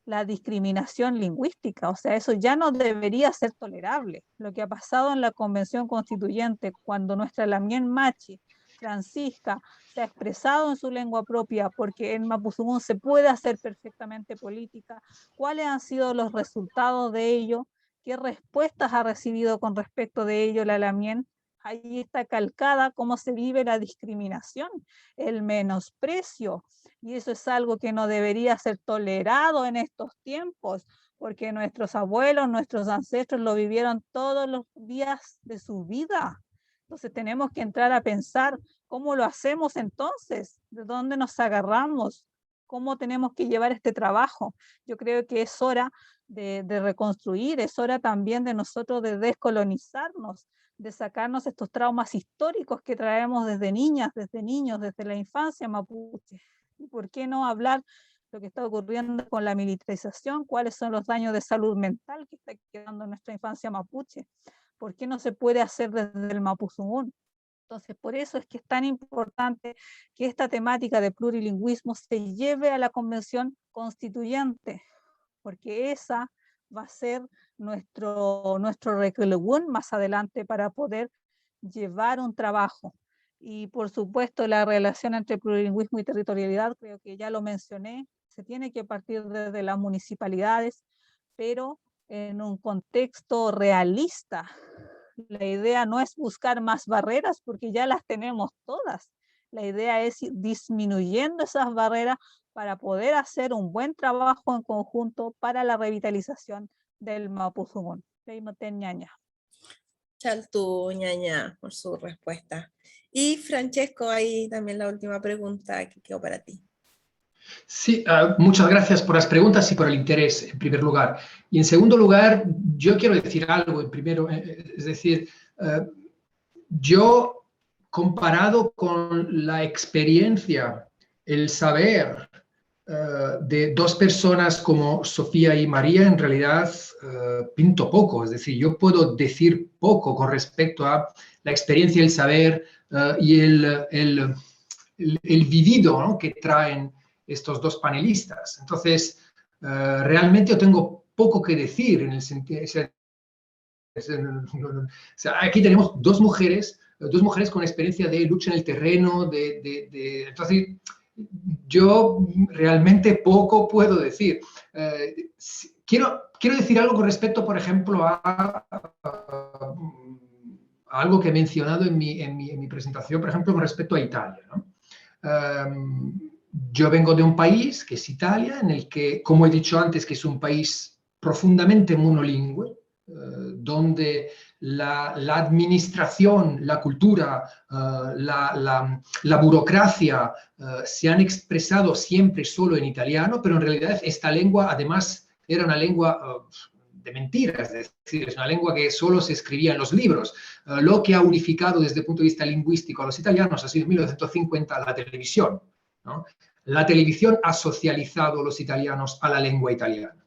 la discriminación lingüística, o sea, eso ya no debería ser tolerable. Lo que ha pasado en la Convención Constituyente, cuando nuestra Lamien Machi, Francisca, se ha expresado en su lengua propia, porque en Mapuzungún se puede hacer perfectamente política, ¿cuáles han sido los resultados de ello? ¿Qué respuestas ha recibido con respecto de ello la Lamien? Ahí está calcada cómo se vive la discriminación, el menosprecio, y eso es algo que no debería ser tolerado en estos tiempos, porque nuestros abuelos, nuestros ancestros lo vivieron todos los días de su vida. Entonces tenemos que entrar a pensar cómo lo hacemos entonces, de dónde nos agarramos, cómo tenemos que llevar este trabajo. Yo creo que es hora de reconstruir, es hora también de nosotros de descolonizarnos, de sacarnos estos traumas históricos que traemos desde niñas, desde niños, desde la infancia mapuche. ¿Y por qué no hablar lo que está ocurriendo con la militarización? ¿Cuáles son los daños de salud mental que está quedando en nuestra infancia mapuche? ¿Por qué no se puede hacer desde el Mapuzungún? Entonces, por eso es que es tan importante que esta temática de plurilingüismo se lleve a la Convención Constituyente, porque esa va a ser nuestro requelugún más adelante para poder llevar un trabajo. Y por supuesto la relación entre plurilingüismo y territorialidad, creo que ya lo mencioné, se tiene que partir desde las municipalidades, pero en un contexto realista. La idea no es buscar más barreras porque ya las tenemos todas. La idea es ir disminuyendo esas barreras para poder hacer un buen trabajo en conjunto para la revitalización del Mapuzungún. Chaltú, ñaña, por su respuesta. Y Francesco, ahí también la última pregunta que quedó para ti. Sí, muchas gracias por las preguntas y por el interés, en primer lugar. Y en segundo lugar, yo quiero decir algo, es decir, yo comparado con la experiencia, el saber de dos personas como Sofía y María, en realidad pinto poco. Es decir, yo puedo decir poco con respecto a la experiencia, el saber y el vivido, ¿no?, que traen estos dos panelistas. Entonces, realmente yo tengo poco que decir en el sentido... aquí tenemos dos mujeres con experiencia de lucha en el terreno, entonces yo realmente poco puedo decir. Quiero decir algo con respecto, por ejemplo, a algo que he mencionado en mi presentación, por ejemplo, con respecto a Italia, ¿no? Yo vengo de un país, que es Italia, en el que, como he dicho antes, que es un país profundamente monolingüe, donde la administración, la cultura, la burocracia se han expresado siempre solo en italiano, pero en realidad esta lengua además era una lengua de mentiras, es decir, es una lengua que solo se escribía en los libros. Lo que ha unificado desde el punto de vista lingüístico a los italianos ha sido en 1950 la televisión, ¿no? La televisión ha socializado a los italianos a la lengua italiana.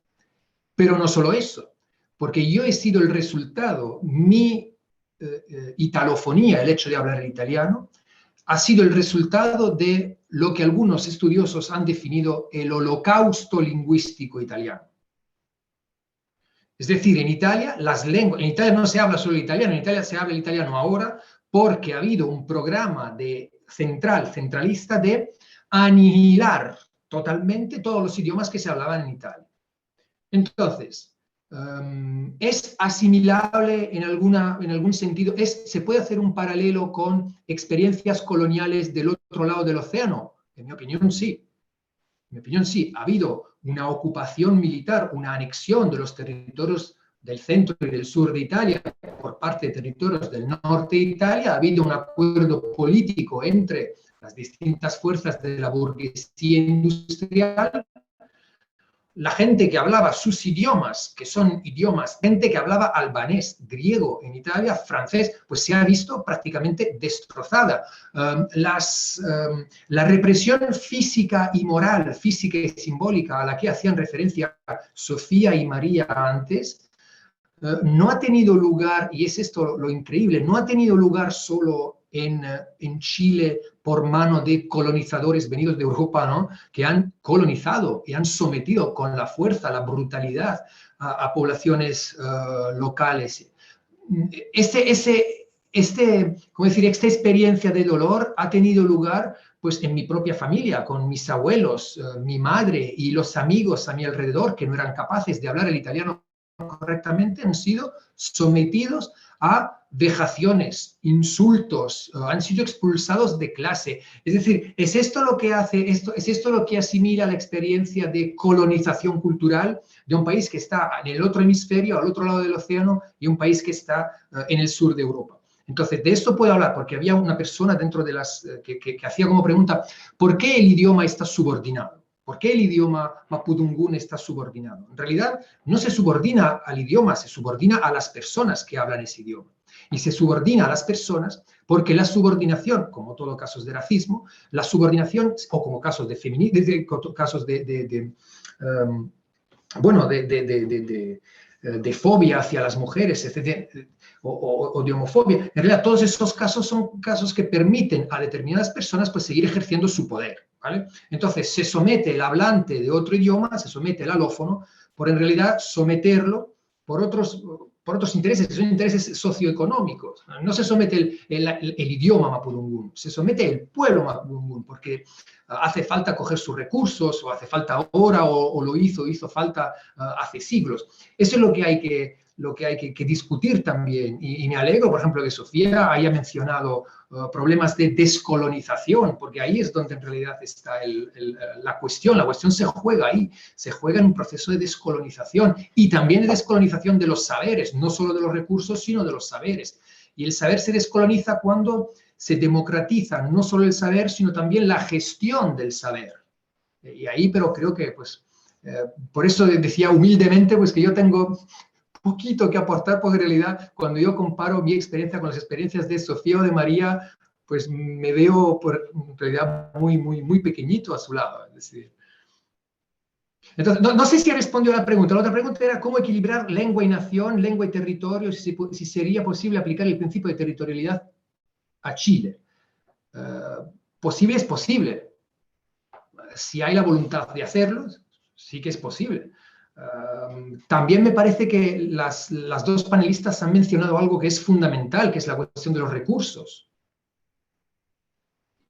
Pero no solo eso, porque yo he sido el resultado, mi italofonía, el hecho de hablar el italiano, ha sido el resultado de lo que algunos estudiosos han definido el holocausto lingüístico italiano. Es decir, en Italia, en Italia no se habla solo el italiano, en Italia se habla el italiano ahora porque ha habido un programa centralista de aniquilar totalmente todos los idiomas que se hablaban en Italia. Entonces, ¿es asimilable en algún sentido? ¿Se puede hacer un paralelo con experiencias coloniales del otro lado del océano? En mi opinión, sí. En mi opinión, sí. Ha habido una ocupación militar, una anexión de los territorios del centro y del sur de Italia por parte de territorios del norte de Italia. Ha habido un acuerdo político entre las distintas fuerzas de la burguesía industrial. La gente que hablaba sus idiomas, que son idiomas, gente que hablaba albanés, griego en Italia, francés, pues se ha visto prácticamente destrozada. La represión física y moral, física y simbólica a la que hacían referencia Sofía y María antes, no ha tenido lugar, y es esto lo increíble, no ha tenido lugar solo en Chile por mano de colonizadores venidos de Europa, ¿no?, que han colonizado y han sometido con la fuerza, la brutalidad a poblaciones locales. ¿Cómo decir? Esta experiencia de dolor ha tenido lugar pues, en mi propia familia, con mis abuelos, mi madre y los amigos a mi alrededor que no eran capaces de hablar el italiano correctamente, han sido sometidos a vejaciones, insultos, han sido expulsados de clase. Es decir, ¿es esto lo que hace esto? ¿Es esto lo que asimila la experiencia de colonización cultural de un país que está en el otro hemisferio, al otro lado del océano, y un país que está en el sur de Europa? Entonces, de esto puedo hablar porque había una persona dentro de que hacía como pregunta, ¿por qué el idioma está subordinado? ¿Por qué el idioma mapudungún está subordinado? En realidad, no se subordina al idioma, se subordina a las personas que hablan ese idioma. Y se subordina a las personas porque la subordinación, como todos casos de racismo, la subordinación, o como casos de feminismo, casos de fobia hacia las mujeres, etc., o de homofobia. En realidad, todos esos casos son casos que permiten a determinadas personas pues, seguir ejerciendo su poder, ¿vale? Entonces, se somete el hablante de otro idioma, se somete el alófono, por en realidad someterlo por otros por otros intereses, que son intereses socioeconómicos. No se somete el idioma mapudungún, se somete el pueblo mapudungún, porque hace falta coger sus recursos, o hace falta ahora, o lo hizo falta hace siglos. Eso es lo que hay que discutir también. Y me alegro, por ejemplo, que Sofía haya mencionado problemas de descolonización, porque ahí es donde en realidad está la cuestión. La cuestión se juega ahí, se juega en un proceso de descolonización y también de descolonización de los saberes, no solo de los recursos, sino de los saberes. Y el saber se descoloniza cuando se democratiza no solo el saber, sino también la gestión del saber. Y ahí, pero creo que, pues, por eso decía humildemente, pues que yo tengo poquito que aportar, porque en realidad cuando yo comparo mi experiencia con las experiencias de Sofía o de María, pues me veo en realidad muy pequeñito a su lado. Es decir. Entonces, no sé si he respondido a la pregunta. La otra pregunta era cómo equilibrar lengua y nación, lengua y territorio, si sería posible aplicar el principio de territorialidad a Chile. Posible es posible. Si hay la voluntad de hacerlo, sí que es posible. También me parece que las dos panelistas han mencionado algo que es fundamental, que es la cuestión de los recursos.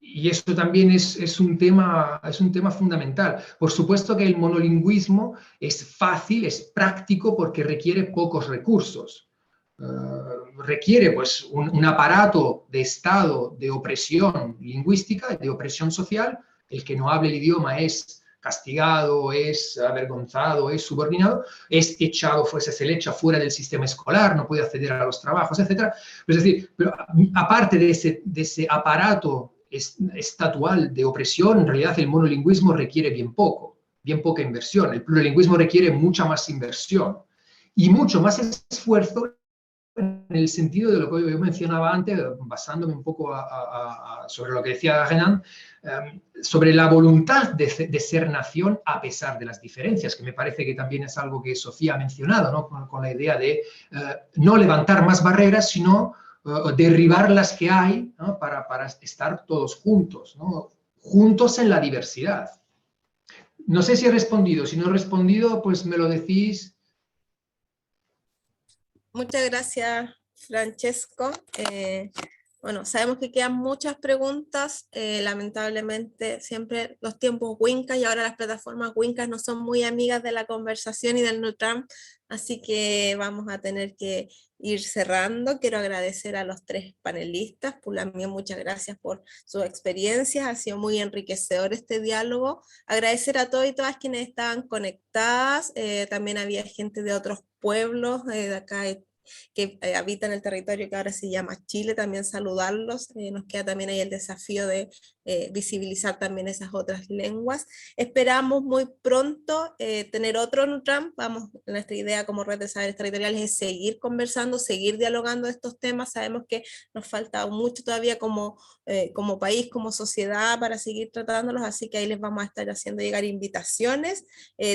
Y eso también es un tema fundamental. Por supuesto que el monolingüismo es fácil, es práctico, porque requiere pocos recursos. Requiere pues, un aparato de Estado de opresión lingüística, de opresión social. El que no hable el idioma es castigado, es avergonzado, es subordinado, es echado, se le echa fuera del sistema escolar, no puede acceder a los trabajos, etc. Es decir, pero aparte de ese aparato estatual de opresión, en realidad el monolingüismo requiere bien poca inversión. El plurilingüismo requiere mucha más inversión y mucho más esfuerzo, en el sentido de lo que yo mencionaba antes, basándome un poco sobre lo que decía Renan, sobre la voluntad de ser nación a pesar de las diferencias, que me parece que también es algo que Sofía ha mencionado, ¿no? Con la idea de no levantar más barreras, sino derribar las que hay, ¿no? para estar todos juntos, ¿no? Juntos en la diversidad. No sé si he respondido. Si no he respondido, pues me lo decís. Muchas gracias, Francesco. Bueno, sabemos que quedan muchas preguntas. Lamentablemente, siempre los tiempos Wincas y ahora las plataformas Wincas no son muy amigas de la conversación y del NUTRAM, así que vamos a tener que ir cerrando. Quiero agradecer a los tres panelistas. También muchas gracias por sus experiencias. Ha sido muy enriquecedor este diálogo. Agradecer a todos y todas quienes estaban conectadas. También había gente de otros pueblos de acá que habitan el territorio que ahora se llama Chile, también saludarlos. Nos queda también ahí el desafío de visibilizar también esas otras lenguas. Esperamos muy pronto tener otro NUTRAM. Nuestra idea como Red de Saberes Territoriales es seguir conversando, seguir dialogando de estos temas. Sabemos que nos falta mucho todavía como país, como sociedad, para seguir tratándolos, así que ahí les vamos a estar haciendo llegar invitaciones.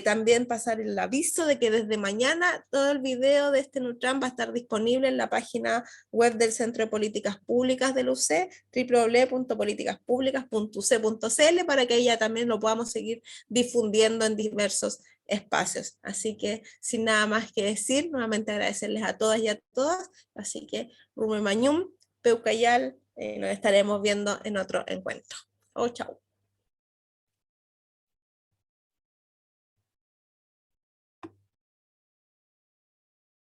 También pasar el aviso de que desde mañana todo el video de este NUTRAM va a estar disponible en la página web del Centro de Políticas Públicas del UC, www.politicaspublicas.uc.cl, para que ahí ya también lo podamos seguir difundiendo en diversos espacios. Así que sin nada más que decir, nuevamente agradecerles a todas y a todas. Así que Rume Mañum, Peucayal, nos estaremos viendo en otro encuentro. Chau, chau.